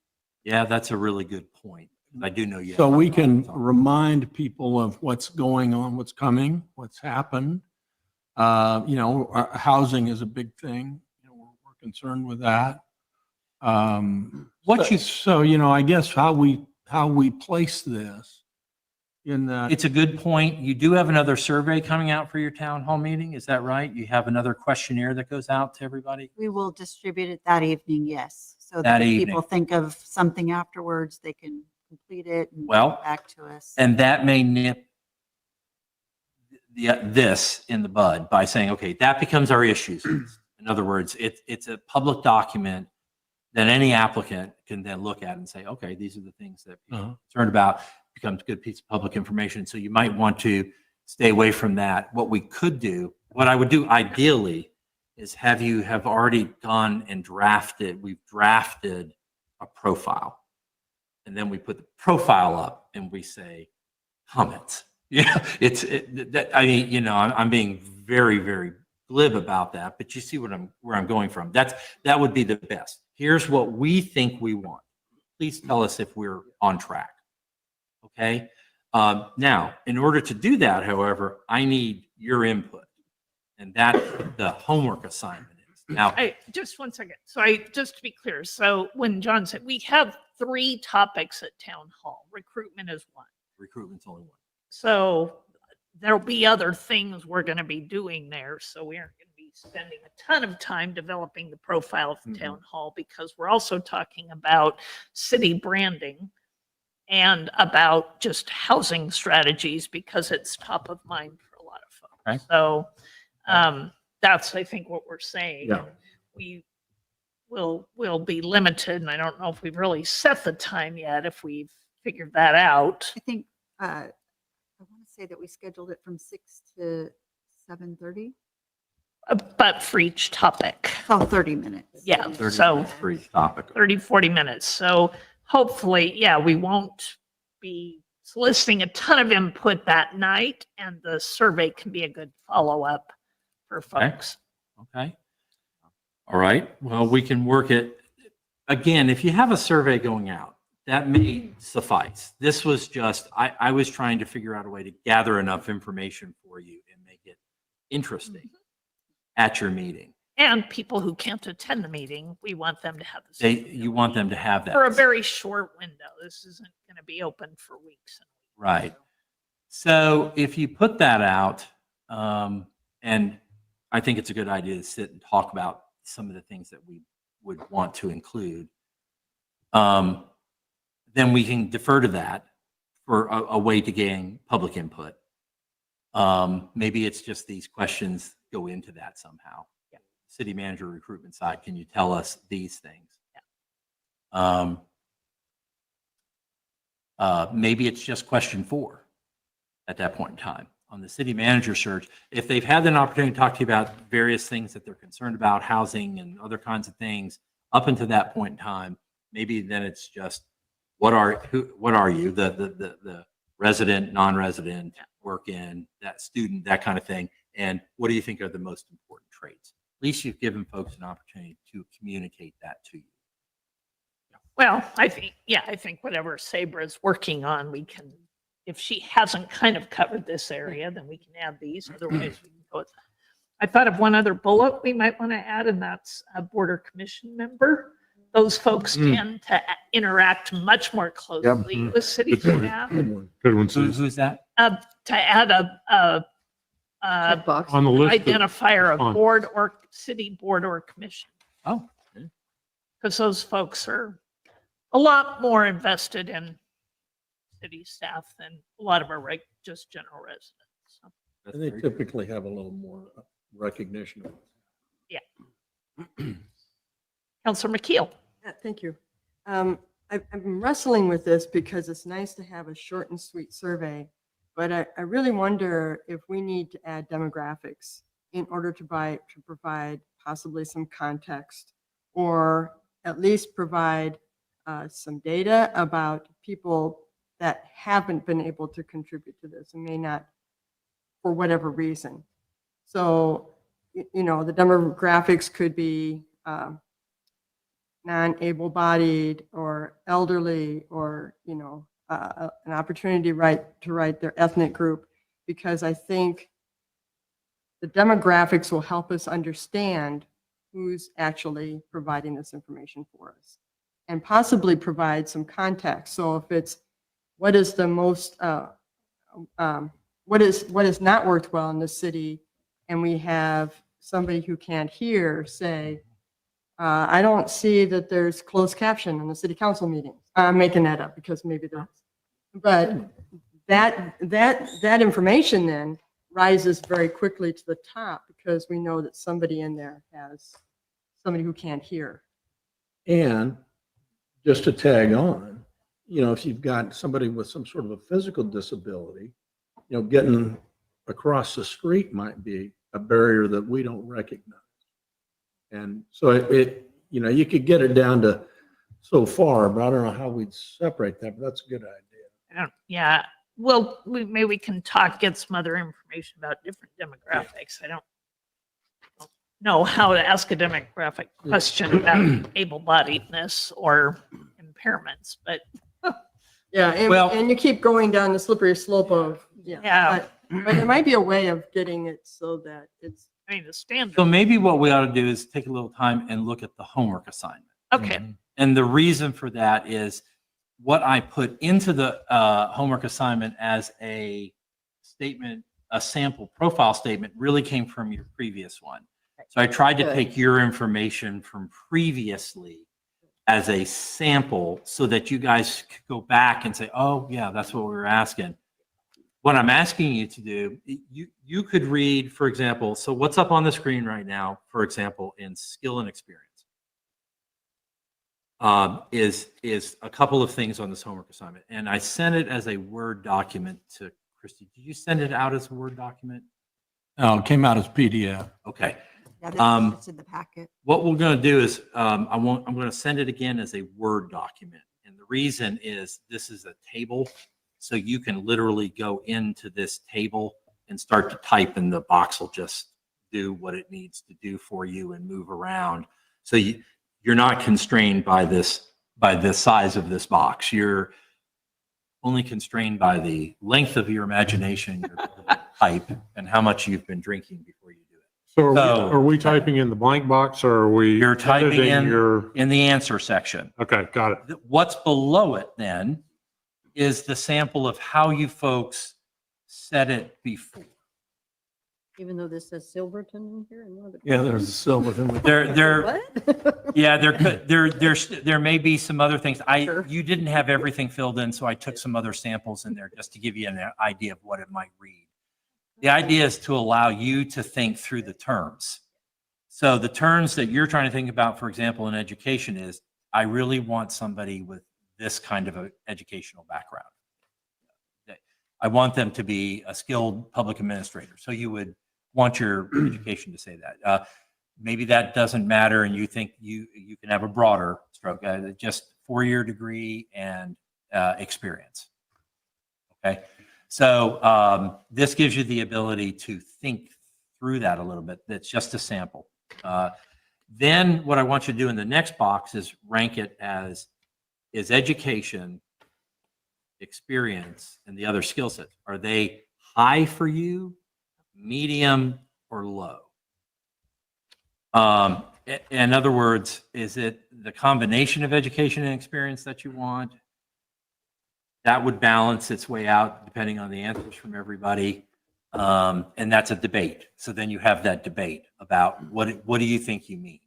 Yeah, that's a really good point. I do know you. So we can remind people of what's going on, what's coming, what's happened. Our housing is a big thing. We're concerned with that. I guess how we place this in that. It's a good point. You do have another survey coming out for your town hall meeting. Is that right? You have another questionnaire that goes out to everybody? We will distribute it that evening, yes. So That that if evening. people think of something afterwards, they can complete it and Well, get back to us. And that may nip this in the bud by saying, okay, that becomes our issues. In other words, it's a public document that any applicant can then look at and say, okay, these are the things that people are concerned about. Becomes a good piece of public information. So you might want to stay away from that. What I would do ideally is have already gone and we've drafted a profile. And then we put the profile up and we say comments. Yeah, I'm being very, very glib about that, but you see where I'm going from. That would be the best. Here's what we think we want. Please tell us if we're on track. Okay. Now, in order to do that, however, I need your input, and that's the homework assignment is. Now, Just one second. So just to be clear, so when John said we have 3 topics at town hall, recruitment is one. recruitment's only one. So there'll be other things we're going to be doing there. So we aren't going to be spending a ton of time developing the profile of the town hall, because we're also talking about city branding and about just housing strategies because it's top of mind for a lot of Okay. folks. So that's, I think, what we're saying. Yeah. We will be limited, and I don't know if we've really set the time yet, if we've figured that out. I think, I want to say that we scheduled it from 6 to 7:30. But for each topic. Oh, 30 minutes. Yeah, 30 so minutes for each topic. 30, 40 minutes. So hopefully, yeah, we won't be soliciting a ton of input that night, and the survey can be a good follow-up for Okay. folks. Okay. All right. Well, we can work it. Again, if you have a survey going out, that may suffice. This was just, I was trying to figure out a way to gather enough information for you and make it interesting at your meeting. And people who can't attend the meeting, we want them to have the You want them to have that. for a very short window. This isn't going to be open for weeks. Right. So if you put that out, and I think it's a good idea to sit and talk about some of the things that we would want to include, then we can defer to that for a way to gain public input. Maybe it's just these questions go into that somehow. Yeah. City manager recruitment side, can you tell us these things? Maybe it's just question 4 at that point in time. On the city manager search, if they've had an opportunity to talk to you about various things that they're concerned about, housing and other kinds of things, up until that point in time, maybe then it's just, what are you, the resident, non-resident, work in, that student, that kind of thing, and what do you think are the most important traits? At least you've given folks an opportunity to communicate that to you. Well, I think whatever Sabra is working on, we can, if she hasn't kind of covered this area, then we can add these. Otherwise, we can go with. I thought of one other bullet we might want to add, and that's a border commission member. Those folks tend to interact much more closely with city Good point. staff. Good one, Susan. Who's that? To add a Checkbox. On the list. identifier of on. board or city board or commission, Oh, because those folks are a lot more invested in city staff than a lot of our just general residents. So, that's And they very good. typically have a little more recognition of Councilor McKeel. Thank you. I've been wrestling with this because it's nice to have a short and sweet survey, but I really wonder if we need to add demographics in order to provide possibly some context, or at least provide some data about people that haven't been able to contribute to this and may not, for whatever reason. So, the demographics could be non-able-bodied or elderly, or, an opportunity to write their ethnic group, because I think the demographics will help us understand who's actually providing this information for us, and possibly provide some context. So if it's, what is the most, what has not worked well in the city, and we have somebody who can't hear say, I don't see that there's closed caption in the city council meetings. I'm making that up because maybe there's, but that information then rises very quickly to the top, because we know that somebody in there has somebody who can't hear. And just to tag on, if you've got somebody with some sort of a physical disability, getting across the street might be a barrier that we don't recognize. And so you could get it down to so far, but I don't know how we'd separate that, but that's a good idea. Yeah, well, maybe we can get some other information about different demographics. I don't know how to ask a demographic question about able-bodiedness or impairments, but Yeah, and you keep going down the slippery slope of, Yeah. But there might be a way of getting it so that it's, the standard. So maybe what we ought to do is take a little time and look at the homework assignment. Okay, And the reason for that is what I put into the homework assignment as a statement, a sample profile statement, really came from your previous one. So I tried to Good. take your information from previously as a sample so that you guys could go back and say, oh, yeah, that's what we were asking. What I'm asking you to do, you could read, for example, so what's up on the screen right now, for example, in skill and experience, is a couple of things on this homework assignment. And I sent it as a Word document to Christy. Did you send it out as a Word document? Oh, it came out as PDF. Okay. Yeah, it's in the packet. What we're going to do is I'm going to send it again as a Word document. And the reason is this is a table. So you can literally go into this table and start to type, and the box will just do what it needs to do for you and move around. So you're not constrained by the size of this box. You're only constrained by the length of your imagination, your type, and how much you've been drinking before you do it. So So- are we typing in the blank box or are we? You're typing editing in your? in the answer section. Okay, got it. What's below it then is the sample of how you folks said it before. Even though this says Silverton in here and one of the. Yeah, there's a silver thing. There, What? yeah, there may be some other things. Sure. You didn't have everything filled in, so I took some other samples in there just to give you an idea of what it might read. The idea is to allow you to think through the terms. So the terms that you're trying to think about, for example, in education is, I really want somebody with this kind of an educational background. I want them to be a skilled public administrator. So you would want your education to say that. Maybe that doesn't matter and you think you can have a broader stroke, just 4-year degree and experience. Okay. So this gives you the ability to think through that a little bit. That's just a sample. Then what I want you to do in the next box is rank it as, is education, experience, and the other skill sets, are they high for you, medium, or low? In other words, is it the combination of education and experience that you want? That would balance its way out depending on the answers from everybody. And that's a debate. So then you have that debate about what do you think you mean?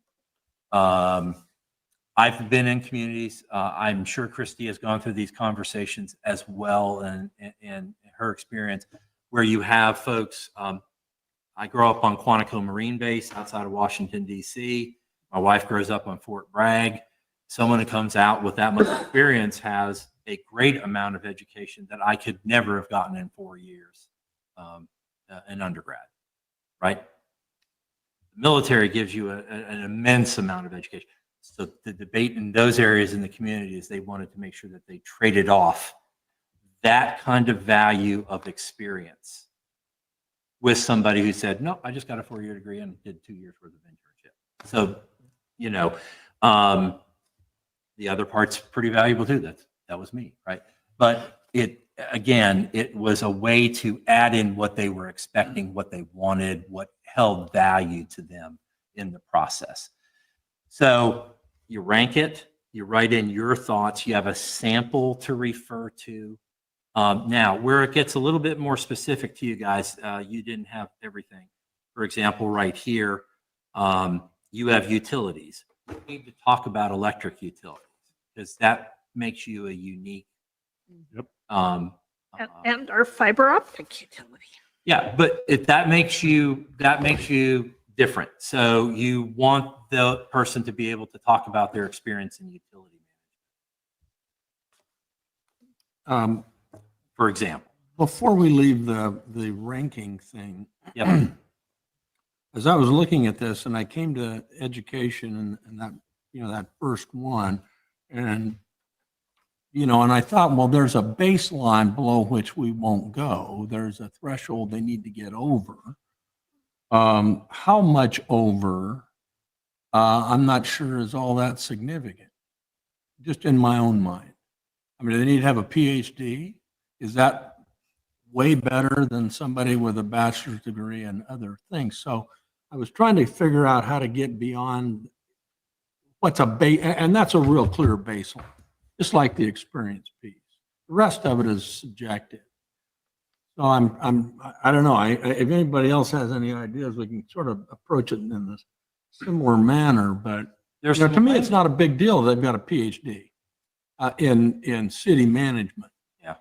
I've been in communities. I'm sure Christy has gone through these conversations as well, and her experience where you have folks. I grew up on Quantico Marine Base outside of Washington, D.C. My wife grows up on Fort Bragg. Someone who comes out with that much experience has a great amount of education that I could never have gotten in 4 years in undergrad, right? The military gives you an immense amount of education. So the debate in those areas in the community is they wanted to make sure that they traded off that kind of value of experience with somebody who said, no, I just got a 4-year degree and did 2 years worth of internship. So, the other part's pretty valuable too. That was me, right? But it was a way to add in what they were expecting, what they wanted, what held value to them in the process. So you rank it, you write in your thoughts, you have a sample to refer to. Now, where it gets a little bit more specific to you guys, you didn't have everything. For example, right here, you have utilities. You need to talk about electric utilities because that makes you a unique. Yep. And our fiber optic utility. Yeah, but that makes you different. So you want the person to be able to talk about their experience in utility management, for example. Before we leave the ranking thing, Yep. as I was looking at this and I came to education and that, that first one, and I thought, well, there's a baseline below which we won't go. There's a threshold they need to get over. How much over, I'm not sure is all that significant, just in my own mind. I mean, do they need to have a PhD? Is that way better than somebody with a bachelor's degree and other things? So I was trying to figure out how to get beyond what's and that's a real clear baseline, just like the experience piece. The rest of it is subjective. So I don't know. If anybody else has any ideas, we can sort of approach it in this similar manner, but There's You know, to some me, it's not a big deal. They've got a PhD in city management. Yeah.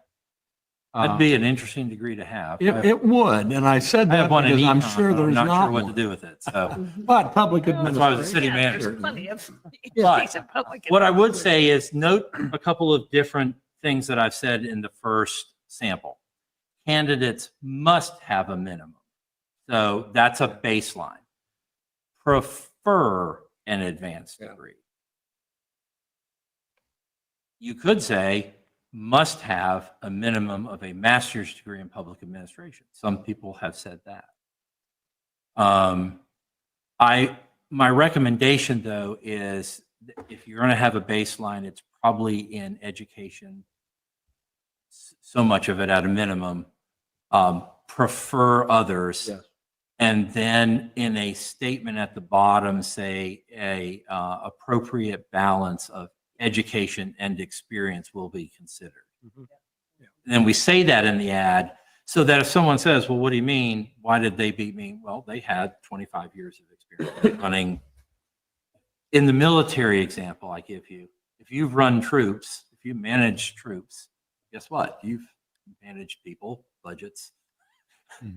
Uh, That'd be an interesting degree to have. It would, and I said I that have one in because I'm econ, sure but I'm there's not not sure what to one. do with it. So But public That's why I was a administration. city Yeah, manager. There's plenty of But PhDs in public. what I would say is note a couple of different things that I've said in the first sample. Candidates must have a minimum. So that's a baseline. Prefer an advanced degree. You could say must have a minimum of a master's degree in public administration. Some people have said that. My recommendation though is if you're going to have a baseline, it's probably in education. So much of it at a minimum. Prefer others. Yes. And then in a statement at the bottom, say a appropriate balance of education and experience will be considered. Mhm. And then we say that in the ad so that if someone says, well, what do you mean? Why did they beat me? Well, they had 25 years of experience running. In the military example I give you, if you've run troops, if you manage troops, guess what? You've managed people, budgets,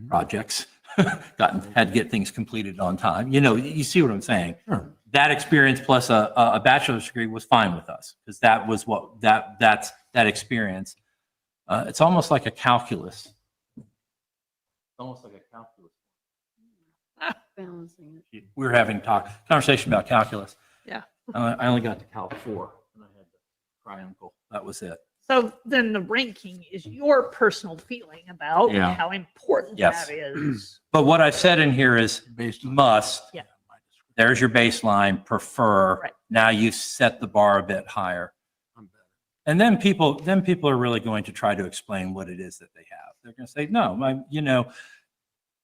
projects, had to get things completed on time. You know, you see what I'm saying? Sure. That experience plus a bachelor's degree was fine with us because that was what that experience. It's almost like a calculus. It's almost like a calculus. Balancing it. We were having conversation about calculus. Yeah. I only got to Calc 4 and I had the triangle. That was it. So then the ranking is your personal feeling about Yeah. how important Yes. that is. But what I've said in here is Based on. must. Yeah. There's your baseline, prefer. Right. Now you've set the bar a bit higher. I'm better. And then people are really going to try to explain what it is that they have. They're going to say, no,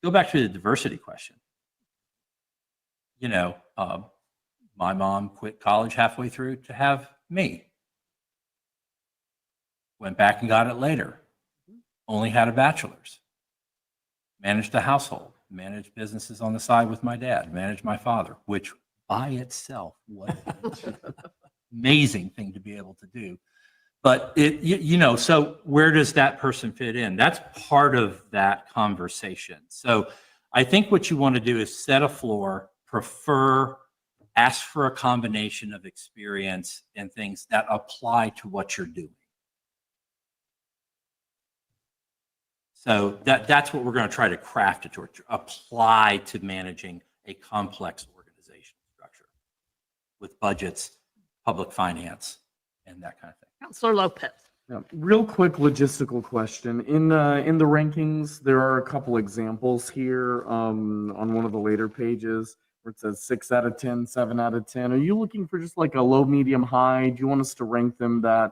go back to the diversity question. My mom quit college halfway through to have me. Went back and got it later. Only had a bachelor's. Managed a household, managed businesses on the side with my dad, managed my father, which by itself was an amazing thing to be able to do. But so where does that person fit in? That's part of that conversation. So I think what you want to do is set a floor, prefer, ask for a combination of experience and things that apply to what you're doing. So that's what we're going to try to craft it to apply to managing a complex organizational structure with budgets, public finance, and that kind of thing. Counselor Lopez. Yeah, real quick logistical question. In the rankings, there are a couple examples here on one of the later pages where it says 6 out of 10, 7 out of 10. Are you looking for just like a low, medium, high? Do you want us to rank them that?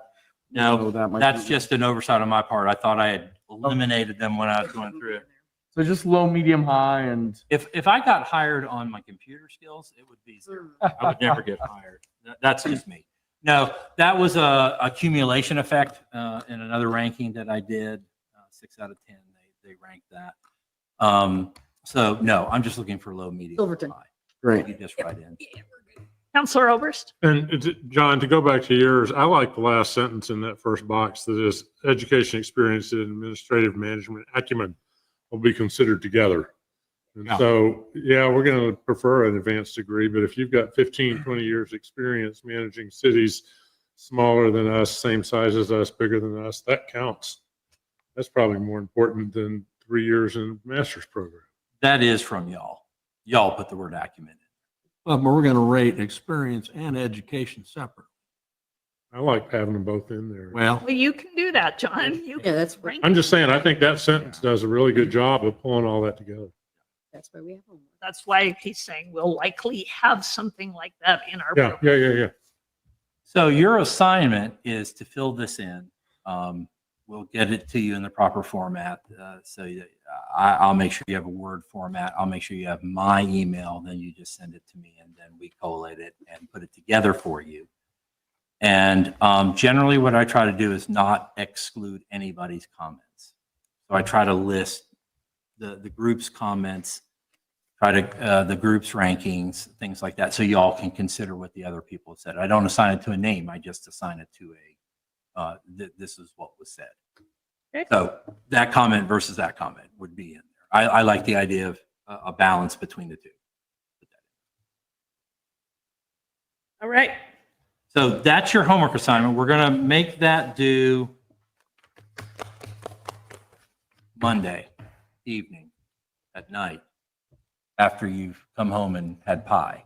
No, that might that's be- just an oversight on my part. I thought I had eliminated them when I was going through it. So just low, medium, high, and If I got hired on my computer skills, it would be 0. I would never get hired. That's just me. No, that was a accumulation effect in another ranking that I did. 6 out of 10, they ranked that. So no, I'm just looking for low, medium, Silverton. high. great. You just right in. Counselor Oberst. John, to go back to yours, I like the last sentence in that first box that is education experience and administrative management acumen will be considered together. And Yeah. so, yeah, we're going to prefer an advanced degree, but if you've got 15, 20 years experience managing cities smaller than us, same size as us, bigger than us, that counts. That's probably more important than 3 years in master's program. That is from y'all. Y'all put the word acumen in. But we're going to rate experience and education separate. I like having them both in there. Well, Well, you can do that, John. You Yeah, that's, rank- I'm just saying, I think that sentence does a really good job of pulling all that together. that's why we have them. That's why he's saying we'll likely have something like that in our. Yeah, program. yeah. So your assignment is to fill this in. We'll get it to you in the proper format. I'll make sure you have a Word format. I'll make sure you have my email. Then you just send it to me and then we collate it and put it together for you. And generally what I try to do is not exclude anybody's comments. So I try to list the group's comments, try to, the group's rankings, things like that. So you all can consider what the other people have said. I don't assign it to a name. I just assign it to this is what was said. Okay. So that comment versus that comment would be in there. I like the idea of a balance between the two. All right. So that's your homework assignment. We're going to make that due Monday evening at night after you've come home and had pie.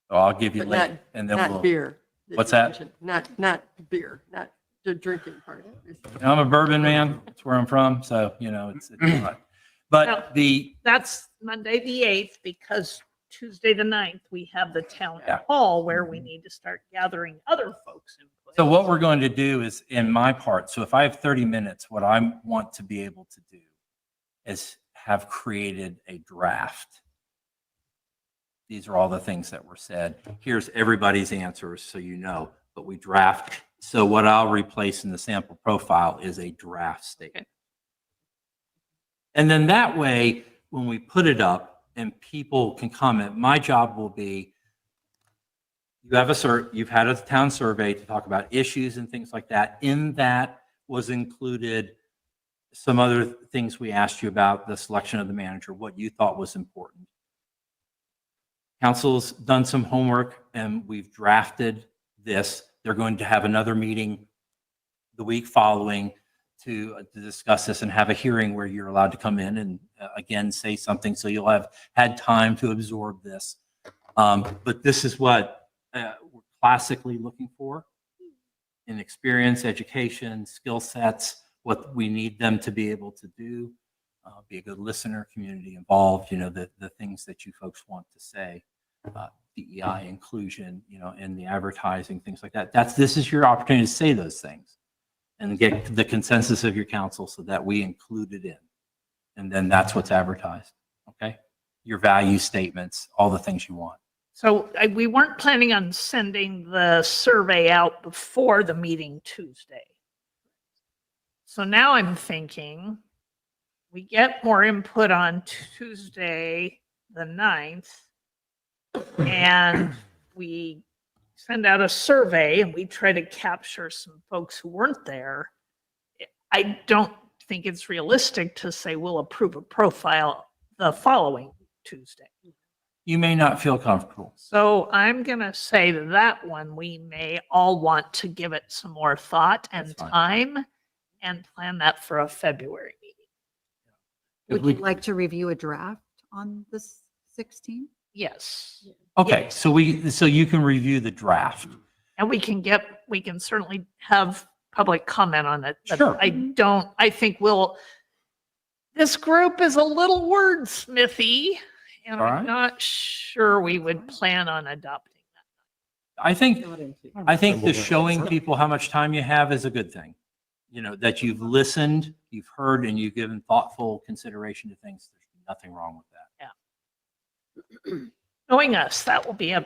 So I'll give you But late and then Not we'll. beer. What's that? You mentioned. Not beer, not the drinking part. I'm a bourbon man. That's where I'm from. So, it's not. But Well, That's Monday, the 8th, because Tuesday, the 9th, we have the town Yeah. hall where we need to start gathering other folks' input. So what we're going to do is in my part, so if I have 30 minutes, what I want to be able to do is have created a draft. These are all the things that were said. Here's everybody's answers so you know, but we draft. So what I'll replace in the sample profile is a draft statement. And then that way, when we put it up and people can comment, my job will be, you've had a town survey to talk about issues and things like that. In that was included some other things we asked you about, the selection of the manager, what you thought was important. Council's done some homework and we've drafted this. They're going to have another meeting the week following to discuss this and have a hearing where you're allowed to come in and again say something. So you'll have had time to absorb this. But this is what we're classically looking for in experience, education, skill sets, what we need them to be able to do, be a good listener, community involved, the things that you folks want to say, DEI inclusion, in the advertising, things like that. This is your opportunity to say those things and get the consensus of your council so that we include it in. And then that's what's advertised. Okay. Your value statements, all the things you want. So we weren't planning on sending the survey out before the meeting Tuesday. So now I'm thinking we get more input on Tuesday, the 9th, and we send out a survey and we try to capture some folks who weren't there. I don't think it's realistic to say we'll approve a profile the following Tuesday. You may not feel comfortable. So I'm going to say that one, we may all want to give it some more thought and That's fine. time and plan that for a February meeting. Would we- you like to review a draft on the 16th? Yes. Okay. Yes. So you can review the draft. And we can certainly have public comment on it. but Sure. I think this group is a little wordsmithy and All I'm right. not sure we would plan on adopting that. I think the showing people how much time you have is a good thing. That you've listened, you've heard, and you've given thoughtful consideration to things. There's nothing wrong with that. Knowing us, that will be a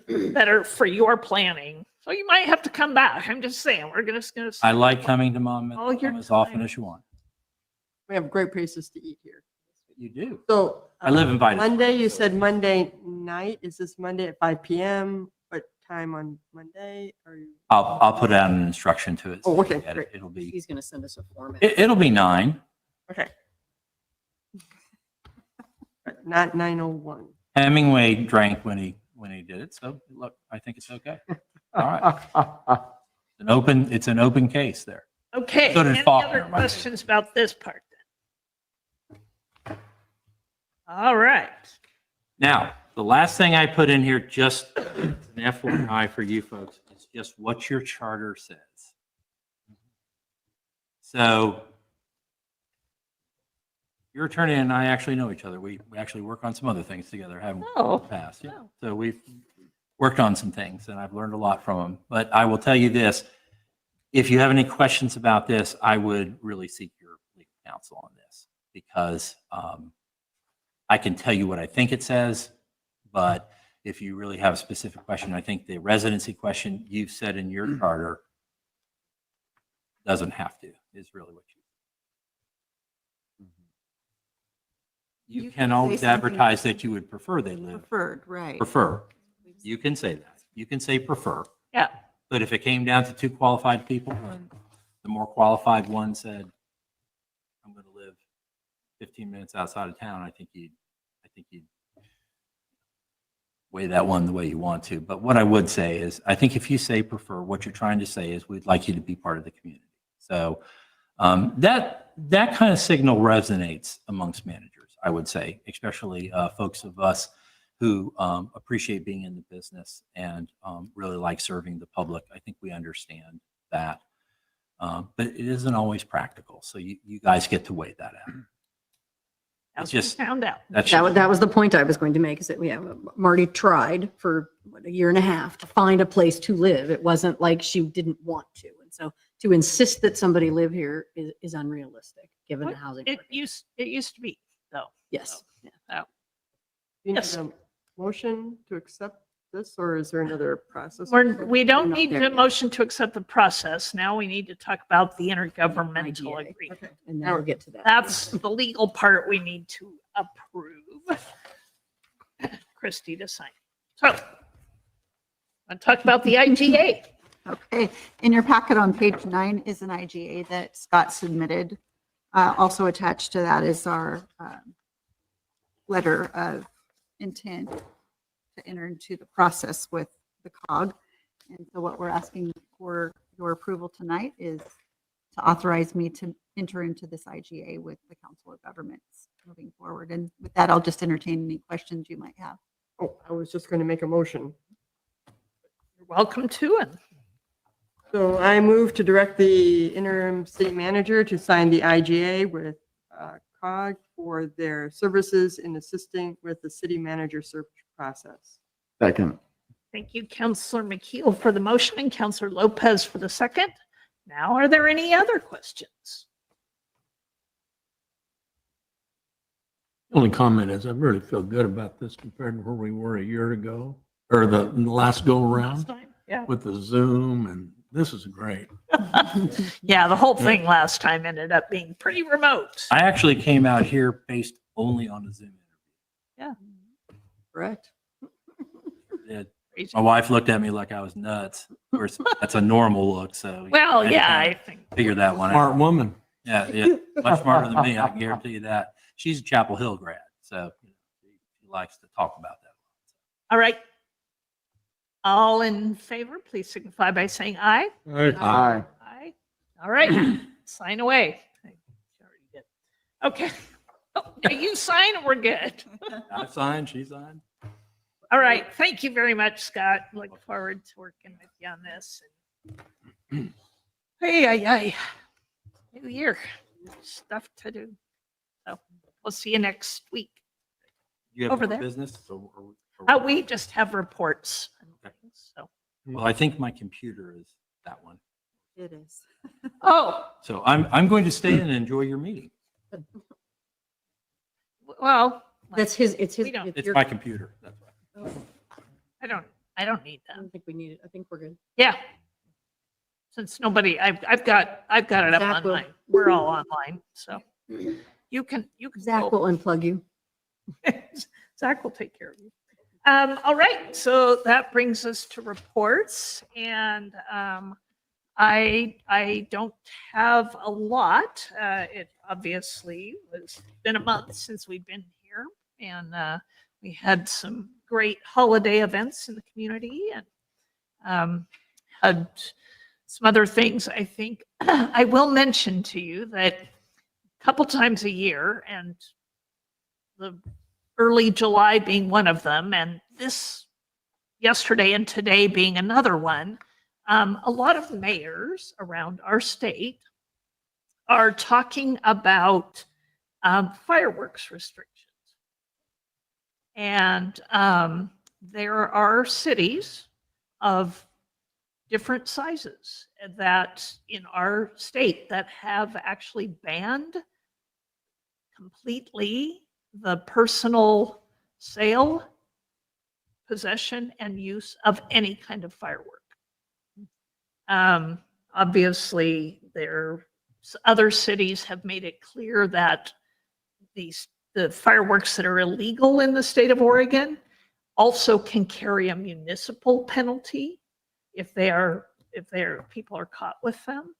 better for your planning. So you might have to come back. I'm just saying, we're just going to. I like coming to Monmouth All your as often time. as you want. We have great places to eat here. You do. So. I live invited. Monday, you said Monday night. Is this Monday at 5 PM? What time on Monday? Are you? I'll put out an instruction to it. so Oh, okay, you get it. great. It'll be, He's going to send us a format. it'll be 9. Okay. Not 9:01. Hemingway drank when he did it. So look, I think it's okay. All right. It's an open case there. Okay. So did Any Faulkner, other my questions about this part then? All right. Now, the last thing I put in here, just an FYI for you folks, is just what your charter says. So your attorney and I actually know each other. We actually work on some other things together, haven't we, in Oh. the past? Yeah. Oh. So we've worked on some things and I've learned a lot from them. But I will tell you this, if you have any questions about this, I would really seek your legal counsel on this because I can tell you what I think it says, but if you really have a specific question, I think the residency question you've said in your charter doesn't have to, is really what you. You You can can always say something- advertise that you would prefer they live. Preferred, right. Prefer. You can say that. You can say prefer. Yeah. But if it came down to two qualified people and the more qualified one said, I'm going to live 15 minutes outside of town, I think you'd weigh that one the way you want to. But what I would say is, I think if you say prefer, what you're trying to say is we'd like you to be part of the community. So that kind of signal resonates amongst managers, I would say, especially folks of us who appreciate being in the business and really like serving the public. I think we understand that. But it isn't always practical. So you guys get to weigh that out. As It's we just, found out. That was the point I was going to make, is that we have, Marty tried for a year and a half to find a place to live. It wasn't like she didn't want to. And so to insist that somebody live here is unrealistic, given the housing. It market. used to be, though. Yes. Yeah. So, You need Yes. a motion to accept this, or is there another process? we don't not need there a yet. motion to accept the process. Now we need to talk about the intergovernmental IGA. agreement. Okay. And then we'll get to that. That's the legal part we need to approve. Christie to sign. So, I'll talk about the IGA. Okay, in your packet on page 9 is an IGA that Scott submitted. Also attached to that is our letter of intent to enter into the process with the COG. And so what we're asking for your approval tonight is to authorize me to enter into this IGA with the Council of Governments moving forward. And with that, I'll just entertain any questions you might have. Oh, I was just going to make a motion. You're welcome to, and So I move to direct the interim city manager to sign the IGA with COG for their services in assisting with the city manager search process. Second. thank you, Counselor McKeel for the motion and Counselor Lopez for the second. Now, are there any other questions? The only comment is I really feel good about this compared to where we were a year ago, or the last go Last around time? Yeah. with the Zoom, and this is great. Yeah, the whole thing last time ended up being pretty remote. I actually came out here based only on a Zoom Correct. interview. Crazy. My wife looked at me like I was nuts. Of course, that's a normal look, so. Well, I had to yeah, I kinda think. Figure that one Smart out. woman. Yeah, much smarter than me, I can guarantee you that. She's a Chapel Hill grad, so she likes to talk about that. All right. All in favor, please signify by saying aye. Aye. Aye. All right, sign away. I already did. Okay. Now you sign and we're good. I signed, she signed. All right, thank you very much, Scott. Look forward to working with you on this. Hey. New year, stuff to do. So we'll see you next week. You have Over more there. business? Or We just have reports and things, so. Well, I think my computer is that one. It is. Oh, So I'm going to stay and enjoy your meeting. well. It's his, We don't- it's It's your, my I computer, that's why. I don't need that. don't think we need it. I think we're good. Yeah. Since nobody, I've got it up Zach will- online. We're all online, so you can Zach go. will unplug you. Zach will take care of you. All right, so that brings us to reports, and I don't have a lot. It obviously was been a month since we've been here, and we had some great holiday events in the community, and had some other things. I think I will mention to you that a couple times a year, and the early July being one of them, and this yesterday and today being another one, a lot of mayors around our state are talking about fireworks restrictions. And there are cities of different sizes that in our state that have actually banned completely the personal sale, possession, and use of any kind of firework. Obviously, other cities have made it clear that these the fireworks that are illegal in the state of Oregon also can carry a municipal penalty if people are caught with them.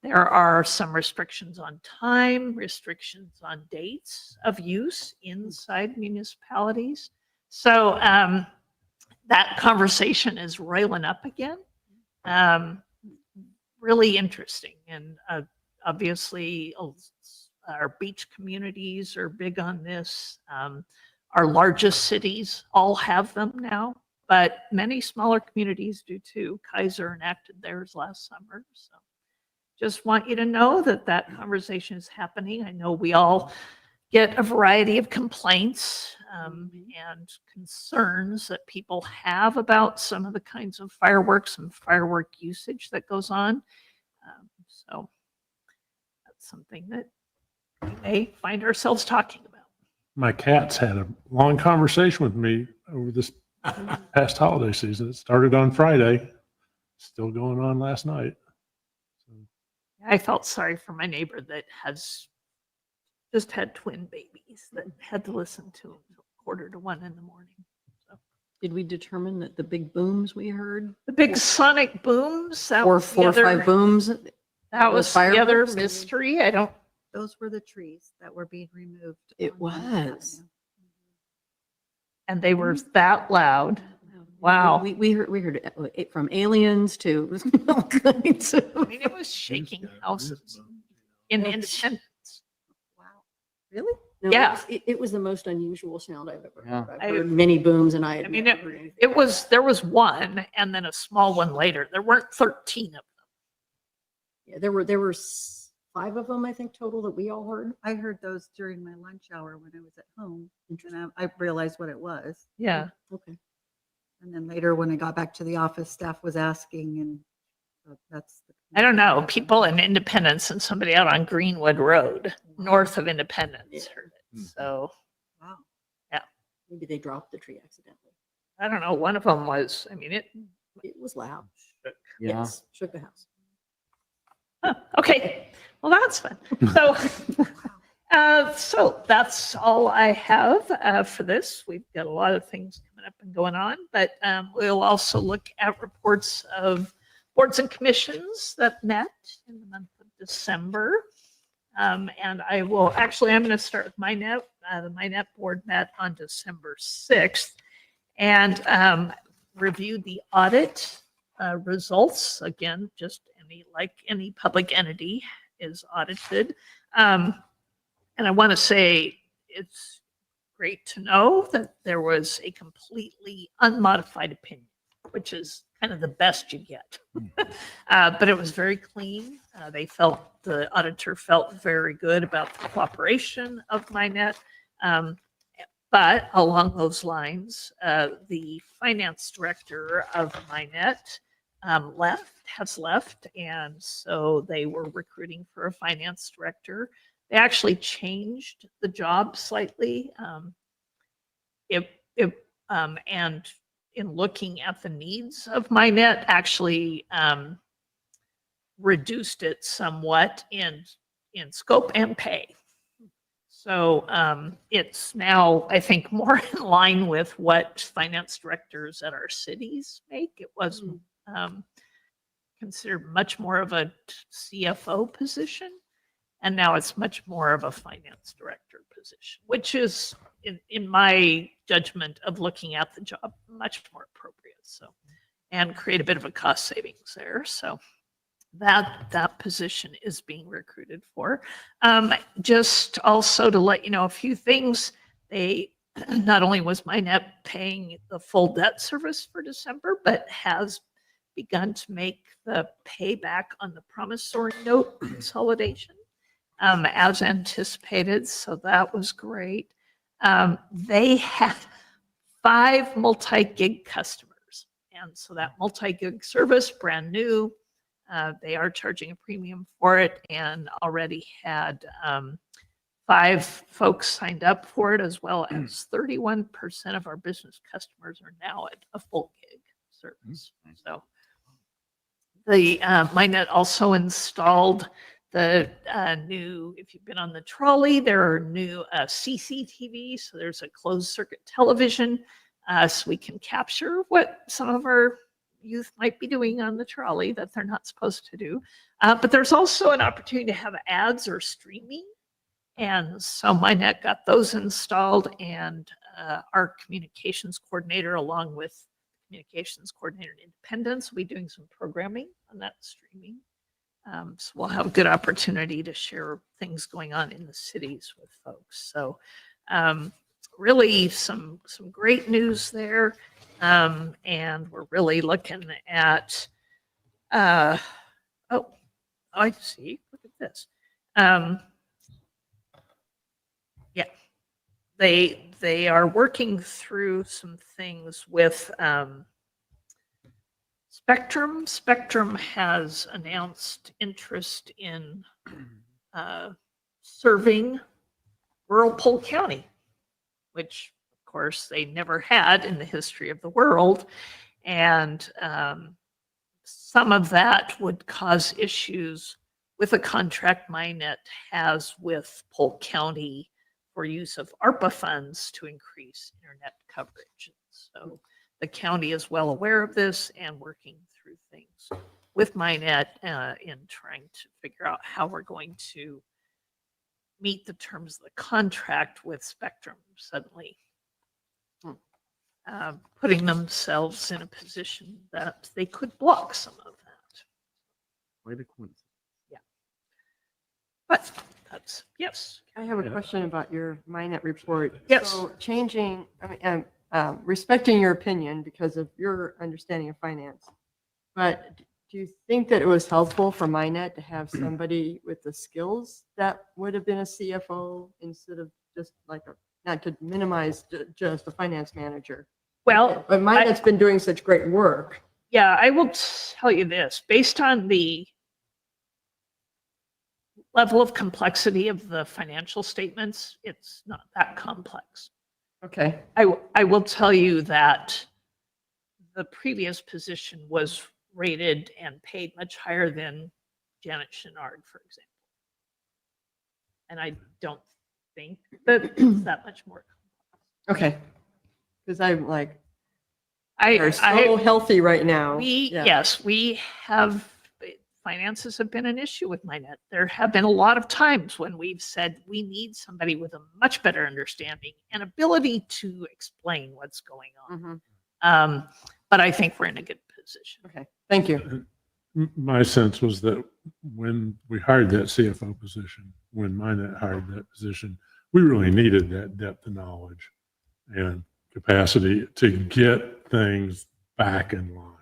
There are some restrictions on time, restrictions on dates of use inside municipalities. So that conversation is roiling up again. Really interesting. And obviously, our beach communities are big on this. Our largest cities all have them now, but many smaller communities do too. Kaiser enacted theirs last summer. So just want you to know that that conversation is happening. I know we all get a variety of complaints and concerns that people have about some of the kinds of fireworks and firework usage that goes on. So that's something that we may find ourselves talking about. My cats had a long conversation with me over this past holiday season. It started on Friday, still going on last night. So, I felt sorry for my neighbor that has just had twin babies that had to listen to him until 1:45 in the morning. So Did we determine that the big booms we heard, the big sonic booms, that four was the or other, five booms? that was the other fireworks? mystery. I don't, Those were the trees that were being removed. It on was. and they were that loud. Wow. We heard it from aliens to all kinds I of. mean, it was shaking houses in Independence. Wow. Really? No, Yeah. It was the most unusual sound I've ever Yeah. heard. I've heard many booms and I had I mean, never heard anything. There was one and then a small one later. There weren't 13 of them. Yeah, there were 5 of them, I think, total that we all heard. I heard those during my lunch hour when I was at home, and I realized what it was. Yeah. Okay. And then later, when I got back to the office, staff was asking, and that's. I don't know, people in Independence and somebody out on Greenwood Road, north of Independence heard it. So Wow. Maybe they dropped the tree accidentally. I don't know, one of them was, I mean, it, It was loud. Yeah. Yes, shook the house. huh, okay, well, that's fun. So that's all I have for this. We've got a lot of things coming up and going on, but we'll also look at reports of boards and commissions that met in the month of December. And I will, actually, I'm going to start with MyNet. The MyNet board met on December 6th and reviewed the audit results. Again, just like any public entity is audited. And I want to say it's great to know that there was a completely unmodified opinion, which is kind of the best you get. But it was very clean. The auditor felt very good about the cooperation of MyNet. But along those lines, the finance director of MyNet has left. And so they were recruiting for a finance director. They actually changed the job slightly. And in looking at the needs of MyNet, actually reduced it somewhat in scope and pay. So it's now, I think, more in line with what finance directors at our cities make. It was considered much more of a CFO position. And now it's much more of a finance director position, which is, in my judgment of looking at the job, much more appropriate. So, and create a bit of a cost savings there. So that position is being recruited for. Just also to let you know a few things, they not only was MyNet paying the full debt service for December, but has begun to make the payback on the promissory note consolidation as anticipated. So that was great. They have 5 multi-gig customers. And so that multi-gig service, brand new, they are charging a premium for it and already had 5 folks signed up for it, as well as 31% of our business customers are now at a full gig service. So the MyNet also installed the new, if you've been on the trolley, there are new CCTV, so there's a closed circuit television, so we can capture what some of our youth might be doing on the trolley that they're not supposed to do. But there's also an opportunity to have ads or streaming. And so MyNet got those installed, and our communications coordinator, along with communications coordinator in Independence, will be doing some programming on that streaming. So we'll have a good opportunity to share things going on in the cities with folks. So really some great news there. And we're really looking at, I see, look at this. Yeah, they are working through some things with Spectrum. Spectrum has announced interest in serving rural Polk County, which of course they never had in the history of the world. And some of that would cause issues with a contract MyNet has with Polk County for use of ARPA funds to increase internet coverage. So the county is well aware of this and working through things with MyNet in trying to figure out how we're going to meet the terms of the contract with Spectrum, suddenly putting themselves in a position that they could block some of that. Quite a coincidence. But that's, yes. I have a question about your MyNet report. Yes. So changing, respecting your opinion because of your understanding of finance, but do you think that it was helpful for MyNet to have somebody with the skills that would have been a CFO instead of just like not to minimize just a finance manager? Well, But MyNet's been doing such great work. yeah, I will tell you this, based on the level of complexity of the financial statements, it's not that complex. Okay. I will tell you that the previous position was rated and paid much higher than Janet Chenard, for example. And I don't think that it's that much more complex. Okay. Because I'm like, I, they're so healthy right now. Yeah. Yes, we have, finances have been an issue with MyNet. There have been a lot of times when we've said we need somebody with a much better understanding and ability to explain what's going on. Mhm. But I think we're in a good position. Okay. Thank you. My sense was that when we hired that CFO position, when MyNet hired that position, we really needed that depth of knowledge and capacity to get things back in line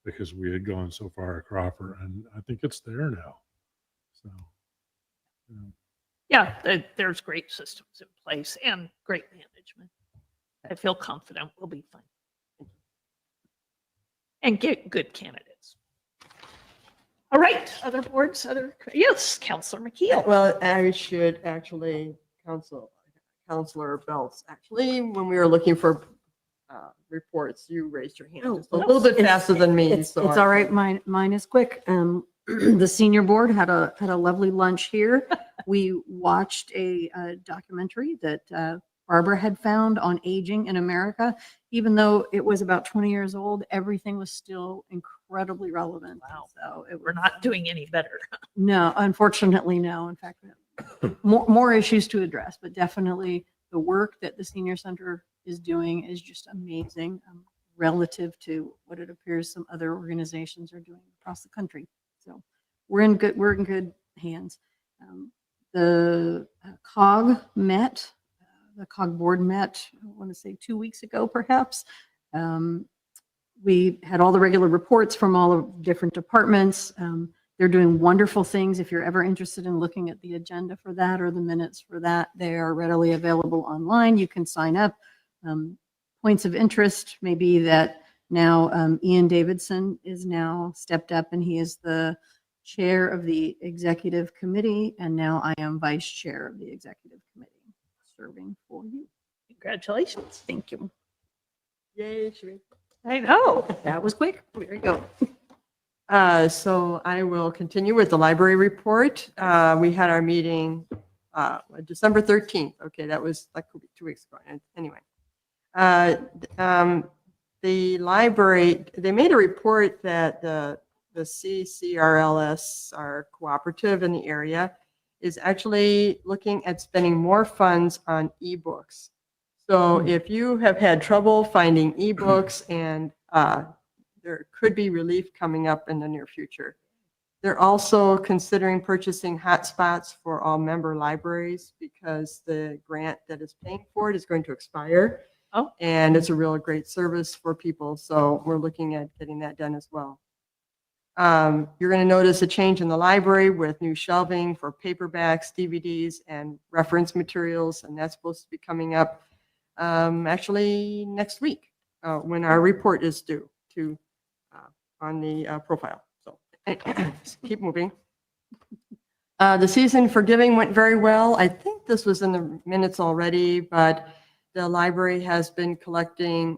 because we had gone so far a cropper, and I think it's there now. So, you know. Yeah, there's great systems in place and great management. I feel confident we'll be fine. And get good candidates. All right, other boards, yes, Counselor McKeel. Well, I should actually, Counselor Belts, actually, when we were looking for reports, you raised your hand just a little bit faster than me. It's so all right. Mine is quick. The senior board had a lovely lunch here. We watched a documentary that Barbara had found on aging in America. Even though it was about 20 years old, everything was still incredibly relevant. Wow. So We're not doing any better. No, unfortunately, no. In fact, we have more issues to address, but definitely the work that the senior center is doing is just amazing relative to what it appears some other organizations are doing across the country. So we're in good hands. The COG met, the COG board met, I want to say 2 weeks ago, perhaps. We had all the regular reports from all of different departments. They're doing wonderful things. If you're ever interested in looking at the agenda for that or the minutes for that, they are readily available online. You can sign up. Points of interest may be that now Ian Davidson is now stepped up and he is the chair of the executive committee. And now I am vice chair of the executive committee serving for you. Congratulations. Thank you. Yay, Sheree. I know. That was quick. There you go. So I will continue with the library report. We had our meeting December 13th. Okay, that was like 2 weeks ago. And anyway, the library, they made a report that the CCRLS, our cooperative in the area, is actually looking at spending more funds on ebooks. So if you have had trouble finding ebooks, and there could be relief coming up in the near future. They're also considering purchasing hotspots for all member libraries because the grant that is paying for it is going to expire. Oh. And it's a real great service for people. So we're looking at getting that done as well. You're going to notice a change in the library with new shelving for paperbacks, DVDs, and reference materials. And that's supposed to be coming up actually next week when our report is due to on the profile. So keep moving. The season for giving went very well. I think this was in the minutes already, but the library has been collecting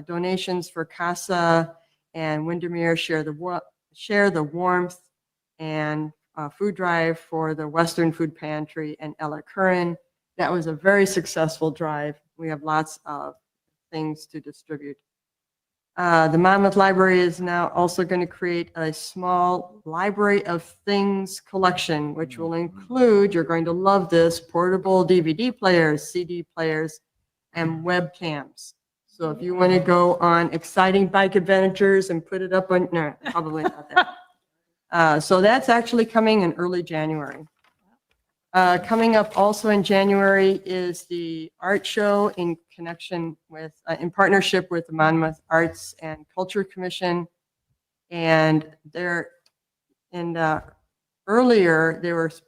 donations for CASA and Windermere Share the Warmth and food drive for the Western Food Pantry and Ella Curran. That was a very successful drive. We have lots of things to distribute. The Monmouth Library is now also going to create a small library of things collection, which will include, you're going to love this, portable DVD players, CD players, and webcams. So if you want to go on exciting bike adventures and put it up on, no, probably not that. So that's actually coming in early January. Coming up also in January is the art show in connection with, in partnership with the Monmouth Arts and Culture Commission. And there, and earlier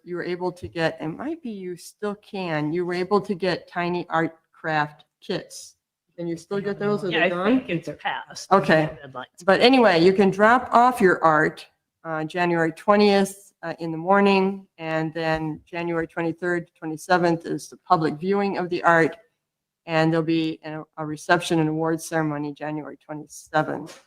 you were able to get, and might be you still can, you were able to get tiny art craft kits. Can you still get those? Are Yeah, they I gone? think it's passed. Okay. Deadlines. But anyway, you can drop off your art January 20th in the morning, and then January 23rd, 27th is the public viewing of the art, and there'll be a reception and awards ceremony January 27th.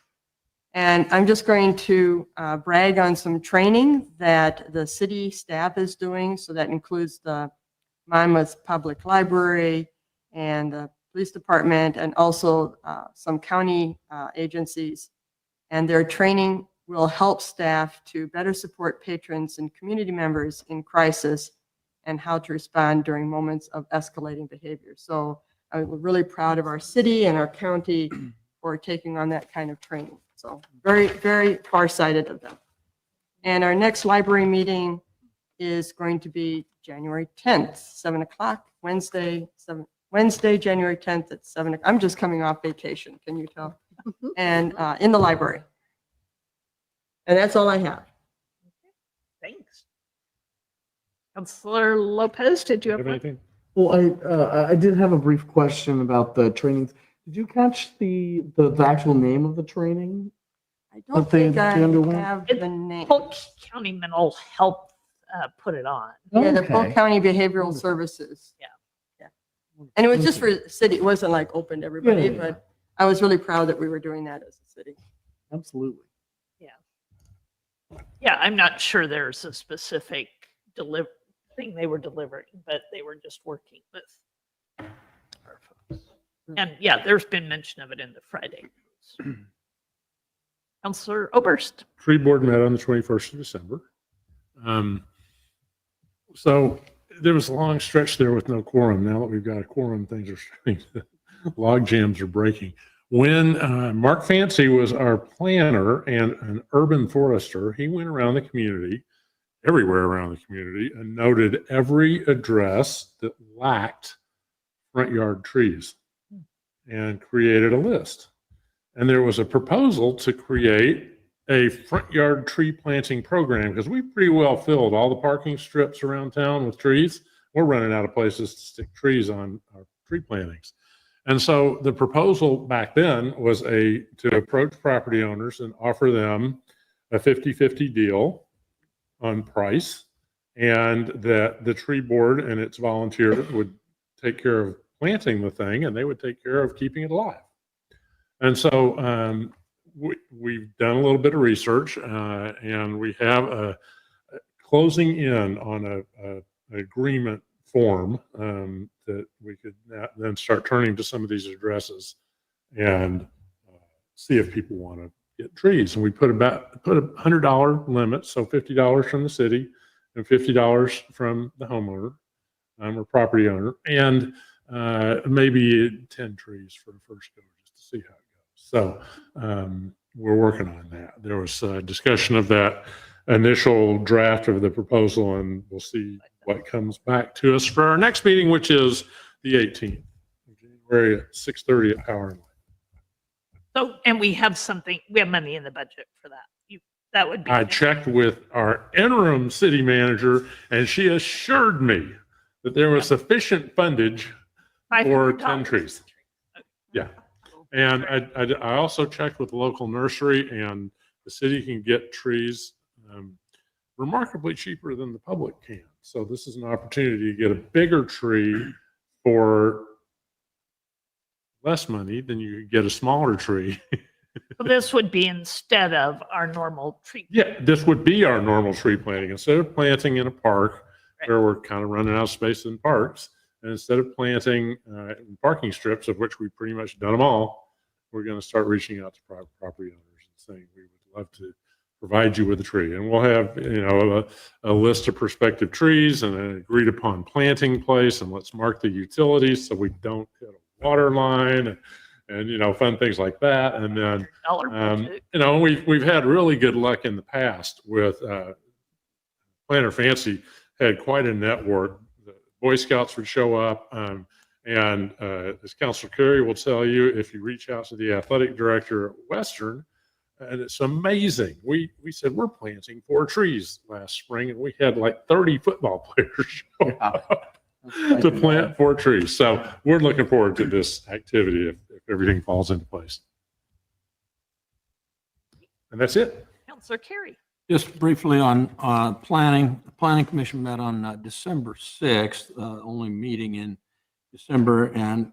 And I'm just going to brag on some training that the city staff is doing. So that includes the Monmouth Public Library and the police department, and also some county agencies. And their training will help staff to better support patrons and community members in crisis and how to respond during moments of escalating behavior. So I'm really proud of our city and our county for taking on that kind of training. So very, very far-sighted of them. And our next library meeting is going to be January 10th, 7 o'clock, Wednesday, January 10th at 7 o'clock. I'm just coming off vacation, can you tell? And in the library. And that's all I have. Thanks. Councilor Lopez, did you have Have one? anything? Well, I did have a brief question about the trainings. Did you catch the actual name of the training? I don't But they- think I they underwent? have the name. Polk County Mental Health put it on. Yeah, the Polk Okay. County Behavioral Services. Yeah. Yeah. And it was just for the city. It wasn't like open to everybody, Yeah, yeah, yeah. but I was really proud that we were doing that as a city. Absolutely. Yeah, I'm not sure there's a specific thing they were delivering, but they were just working with our folks. And yeah, there's been mention of it in the Friday news. Councilor Oberst. Tree board met on the 21st of December. So there was a long stretch there with no quorum. Now that we've got a quorum, things are starting to, log jams are breaking. When Mark Fancy was our planner and an urban forester, he went around the community, everywhere around the community, and noted every address that lacked front yard trees and created a list. And there was a proposal to create a front yard tree planting program because we pretty well filled all the parking strips around town with trees. We're running out of places to stick trees on our tree plantings. And so the proposal back then was to approach property owners and offer them a 50-50 deal on price, and that the tree board and its volunteers would take care of planting the thing and they would take care of keeping it alive. And so we've done a little bit of research, and we have a closing in on an agreement form that we could then start turning to some of these addresses and see if people want to get trees. And we put a $100 limit, so $50 from the city and $50 from the homeowner or property owner, and maybe 10 trees for the first go, just to see how it goes. So we're working on that. There was a discussion of that initial draft of the proposal, and we'll see what comes back to us for our next meeting, which is the 18th of January at 6:30 at Power and Light. So, and we have money in the budget for that. That would be. I checked with our interim city manager, and she assured me that there was sufficient fundage for 10 trees. Yeah. And I also checked with the local nursery, and the city can get trees remarkably cheaper than the public can. So this is an opportunity to get a bigger tree for less money than you could get a smaller tree. So this would be instead of our normal tree. Yeah, this would be our normal tree planting. Instead of planting in a park where we're kind of running out of space in parks, and instead of planting in parking strips, of which we've pretty much done them all, we're going to start reaching out to private property owners and saying, we would love to provide you with a tree. And we'll have, a list of prospective trees and an agreed upon planting place, and let's mark the utilities so we don't hit a water line and fun things like that. And then, Dollar budget. we've had really good luck in the past with Planner Fancy had quite a network. The Boy Scouts would show up, and as Councilor Curry will tell you, if you reach out to the athletic director at Western, and it's amazing. We said we're planting 4 trees last spring, and we had like 30 football players show up to plant 4 trees. So we're looking forward to this activity if everything falls into place. And that's it. Councilor Carey. Just briefly on planning, the Planning Commission met on December 6th, only meeting in December, and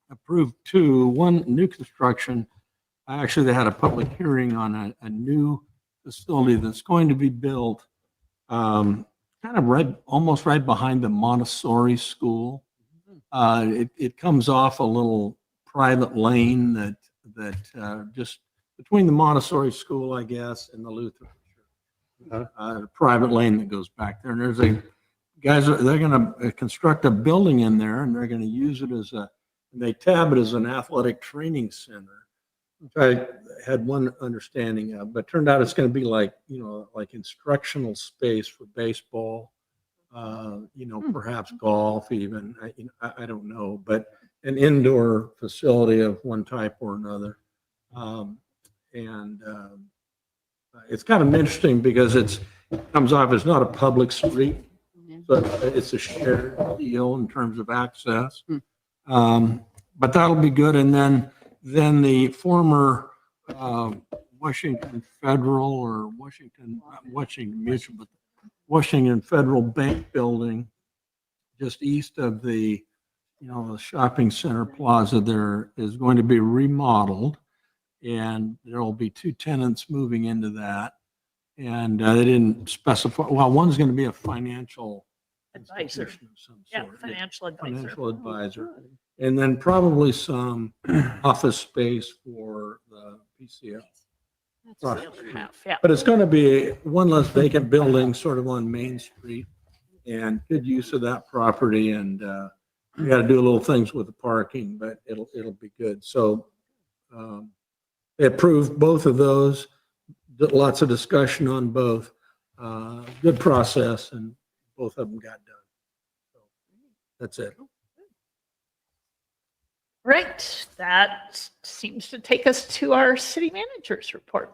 approved 2, one new construction. Actually, they had a public hearing on a new facility that's going to be built kind of almost right behind the Montessori school. It comes off a little private lane that just between the Montessori school, I guess, and the Lutheran church. A private lane that goes back there. And there's they're going to construct a building in there, and they're going to use it they tab it as an athletic training center. I had one understanding of, but turned out it's going to be like instructional space for baseball, perhaps golf even. I don't know, but an indoor facility of one type or another. It's kind of interesting because it comes off as not a public street, but it's a shared deal in terms of access. But that'll be good. And then the former Washington Federal or Washington Mutual, but Washington Federal Bank building just east of the shopping center plaza there is going to be remodeled, and there will be 2 tenants moving into that. And they didn't specify, well, one's going to be a financial Advisor. institution of some Yeah, sort. financial advisor. Financial advisor. And then probably some office space for the PCL. That's the other half, yeah. But it's going to be one less vacant building sort of on Main Street, and good use of that property. And we got to do little things with the parking, but it'll be good. So they approved both of those. Lots of discussion on both. Good process, and both of them got done. So that's it. Right, that seems to take us to our city manager's report.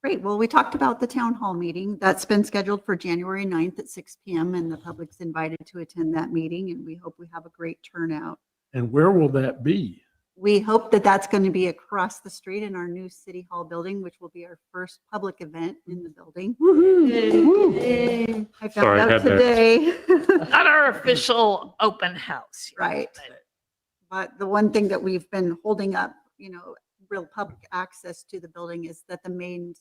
Great. Well, we talked about the town hall meeting. That's been scheduled for January 9th at 6 p.m. and the public's invited to attend that meeting, and we hope we have a great turnout. And where will that be? We hope that that's going to be across the street in our new city hall building, which will be our first public event in the building. Yay. I found Sorry, I out had that. today. Not our official open house. Right. But the one thing that we've been holding up, real public access to the building is that the main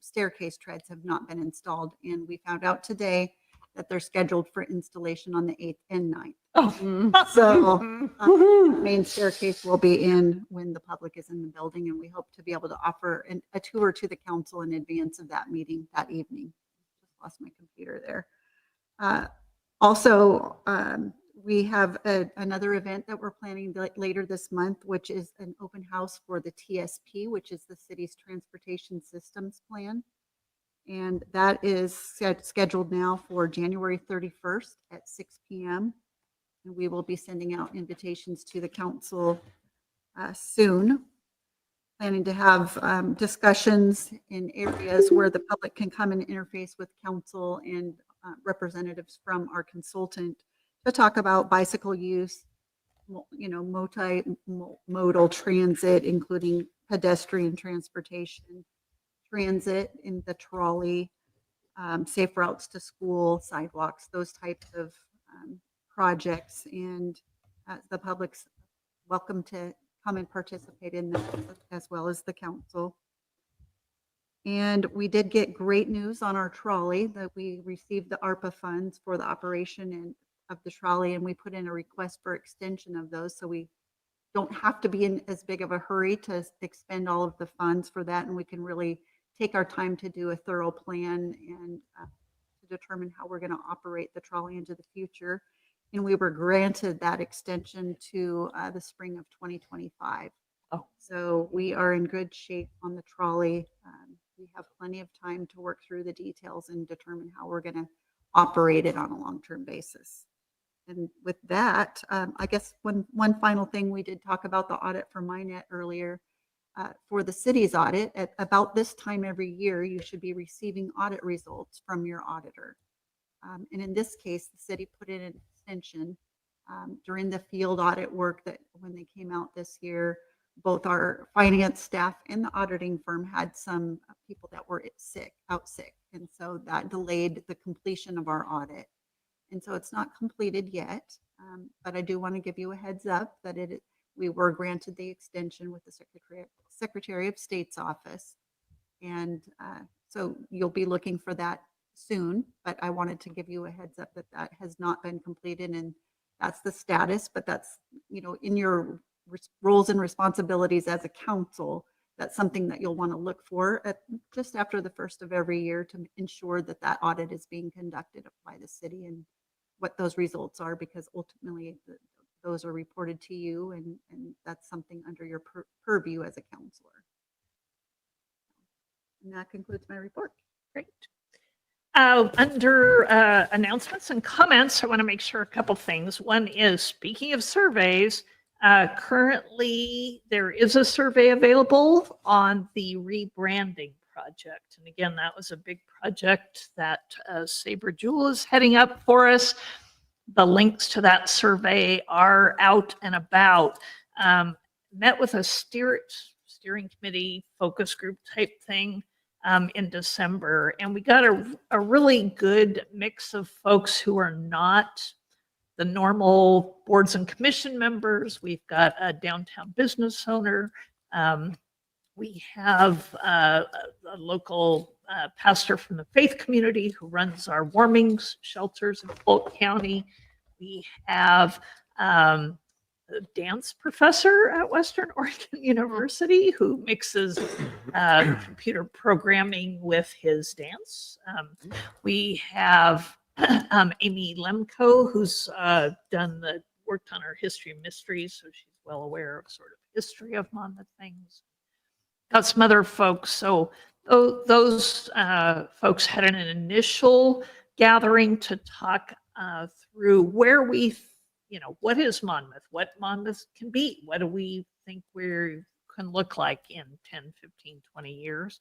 staircase treads have not been installed. And we found out today that they're scheduled for installation on the 8th and 9th. Mm. So Woo-hoo. main staircase will be in when the public is in the building, and we hope to be able to offer a tour to the council in advance of that meeting that evening. Just lost my computer there. Also, we have another event that we're planning later this month, which is an open house for the TSP, which is the city's transportation systems plan. And that is scheduled now for January 31st at 6 p.m. And we will be sending out invitations to the council soon. Planning to have discussions in areas where the public can come and interface with council and representatives from our consultant to talk about bicycle use, multimodal transit, including pedestrian transportation, transit in the trolley, safe routes to school, sidewalks, those types of projects. And the public's welcome to come and participate in that as well as the council. And we did get great news on our trolley that we received the ARPA funds for the operation of the trolley, and we put in a request for extension of those. So we don't have to be in as big of a hurry to expend all of the funds for that. And we can really take our time to do a thorough plan and to determine how we're going to operate the trolley into the future. And we were granted that extension to the spring of 2025. Oh. So we are in good shape on the trolley. We have plenty of time to work through the details and determine how we're going to operate it on a long-term basis. And with that, I guess one final thing, we did talk about the audit for MyNet earlier. For the city's audit, at about this time every year, you should be receiving audit results from your auditor. And in this case, the city put in an extension during the field audit work that when they came out this year, both our finance staff and the auditing firm had some people that were out sick. And so that delayed the completion of our audit. And so it's not completed yet, but I do want to give you a heads up that we were granted the extension with the Secretary of State's office. And so you'll be looking for that soon, but I wanted to give you a heads up that that has not been completed, and that's the status. But that's, in your roles and responsibilities as a council, that's something that you'll want to look for just after the first of every year to ensure that that audit is being conducted by the city and what those results are, because ultimately those are reported to you, and that's something under your purview as a counselor. And that concludes my report. Great. Under announcements and comments, I want to make sure a couple things. One is, speaking of surveys, currently there is a survey available on the rebranding project. And again, that was a big project that Sabre Jewel is heading up for us. The links to that survey are out and about. Met with a steering committee focus group type thing in December, and we got a really good mix of folks who are not the normal boards and commission members. We've got a downtown business owner. We have a local pastor from the faith community who runs our warming shelters in Polk County. We have a dance professor at Western Oregon University who mixes computer programming with his dance. We have Amy Lemko, who's worked on our history of mysteries, so she's well aware of sort of history of Monmouth things. Got some other folks. So those folks had an initial gathering to talk through where what is Monmouth, what Monmouth can be, what do we think we can look like in 10, 15, 20 years.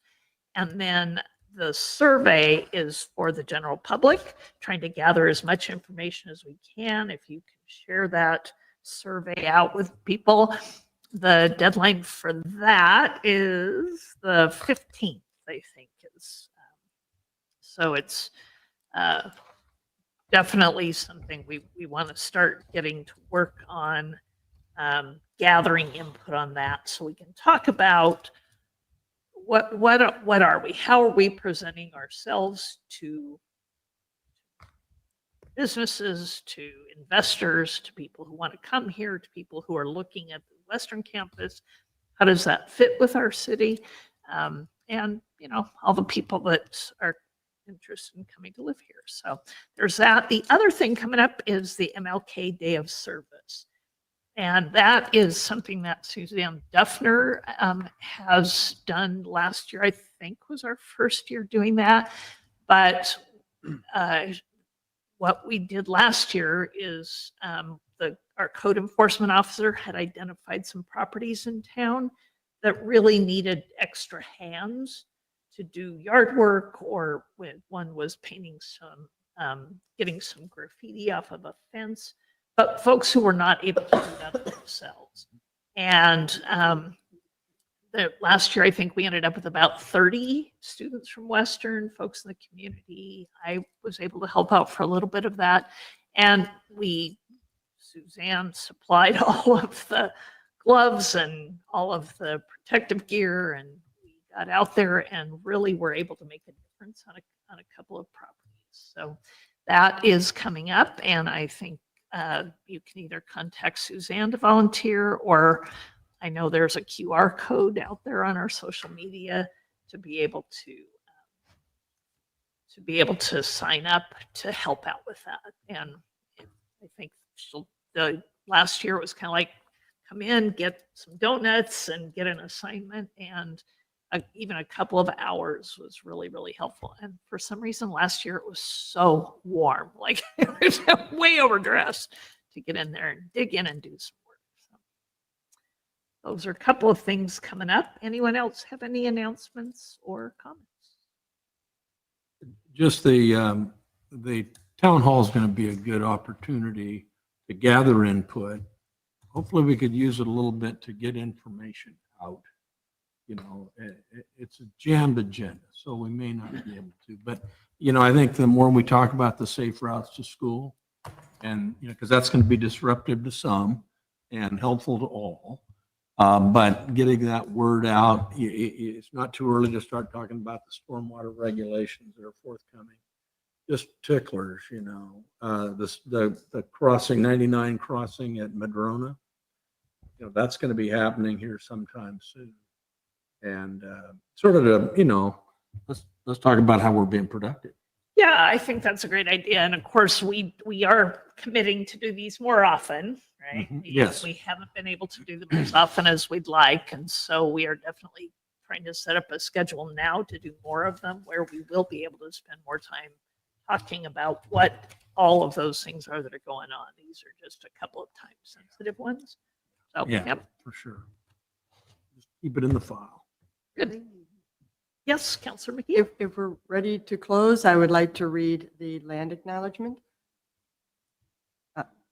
And then the survey is for the general public, trying to gather as much information as we can. If you can share that survey out with people. The deadline for that is the 15th, I think is. So it's definitely something we want to start getting to work on gathering input on that so we can talk about what are we? How are we presenting ourselves to businesses, to investors, to people who want to come here, to people who are looking at the Western campus? How does that fit with our city? And, you know, all the people that are interested in coming to live here. So there's that. The other thing coming up is the MLK Day of Service. And that is something that Suzanne Duffner has done last year, I think was our first year doing that. But what we did last year is our code enforcement officer had identified some properties in town that really needed extra hands to do yard work, or when one was painting some, getting some graffiti off of a fence, but folks who were not able to do that themselves. And last year, I think we ended up with about 30 students from Western, folks in the community. I was able to help out for a little bit of that. And Suzanne supplied all of the gloves and all of the protective gear, and we got out there and really were able to make a difference on a couple of properties. So that is coming up, and I think you can either contact Suzanne to volunteer, or I know there's a QR code out there on our social media to be able to sign up to help out with that. And I think the last year it was kind of like, come in, get some donuts and get an assignment, and even a couple of hours was really, really helpful. And for some reason last year it was so warm, like it was way overdressed to get in there and dig in and do some work. So those are a couple of things coming up. Anyone else have any announcements or comments? Just the town hall is going to be a good opportunity to gather input. Hopefully we could use it a little bit to get information out. You know, it's a jammed agenda, so we may not be able to. But, you know, I think the more we talk about the safe routes to school, and, you know, because that's going to be disruptive to some and helpful to all. But getting that word out, it's not too early to start talking about the stormwater regulations that are forthcoming. Just ticklers, you know, the crossing, 99 crossing at Madrona, you know, that's going to be happening here sometime soon. And sort of, you know, let's talk about how we're being productive. Yeah, I think that's a great idea. And of course, we are committing to do these more often, right? Mhm, Because yes. we haven't been able to do them as often as we'd like. And so we are definitely trying to set up a schedule now to do more of them, where we will be able to spend more time talking about what all of those things are that are going on. These are just a couple of time sensitive ones. So, Yeah. yep, For sure. Just keep it in the file. good. Yes, Counselor McGee. If we're ready to close, I would like to read the land acknowledgement.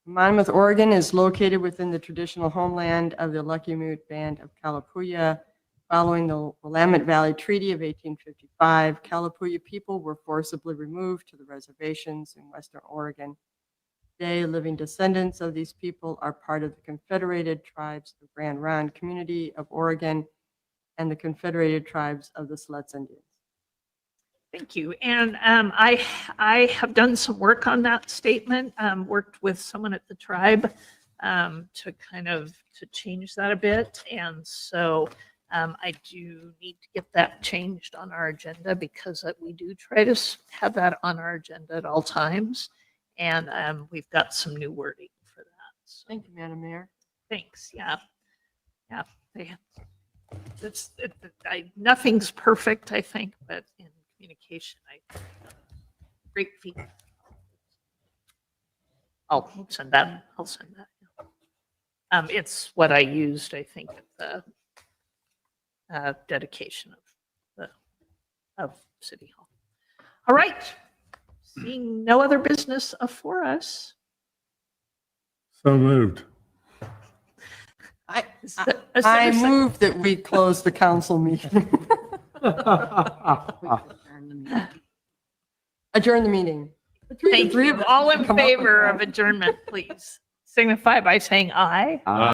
Monmouth, Oregon is located within the traditional homeland of the Lucky Moot Band of Kalapuya. Following the Willamette Valley Treaty of 1855, Kalapuya people were forcibly removed to the reservations in Western Oregon. Today, living descendants of these people are part of the Confederated Tribes of Grand Ronde Community of Oregon and the Confederated Tribes of the Siletz Indians. Thank you. And I have done some work on that statement, worked with someone at the tribe to change that a bit. And so I do need to get that changed on our agenda, because we do try to have that on our agenda at all times. And we've got some new wording for that. So Thank you, Madam Mayor. thanks. Yeah. Yeah. Nothing's perfect, I think, but in communication, great feedback. I'll send that. It's what I used, I think, at the dedication of City Hall. All right. Seeing no other business for us. So moved. Is there a I second? move that we close the council meeting. Adjourn the meeting. Thank you. All in favor of adjournment, please signify by saying aye.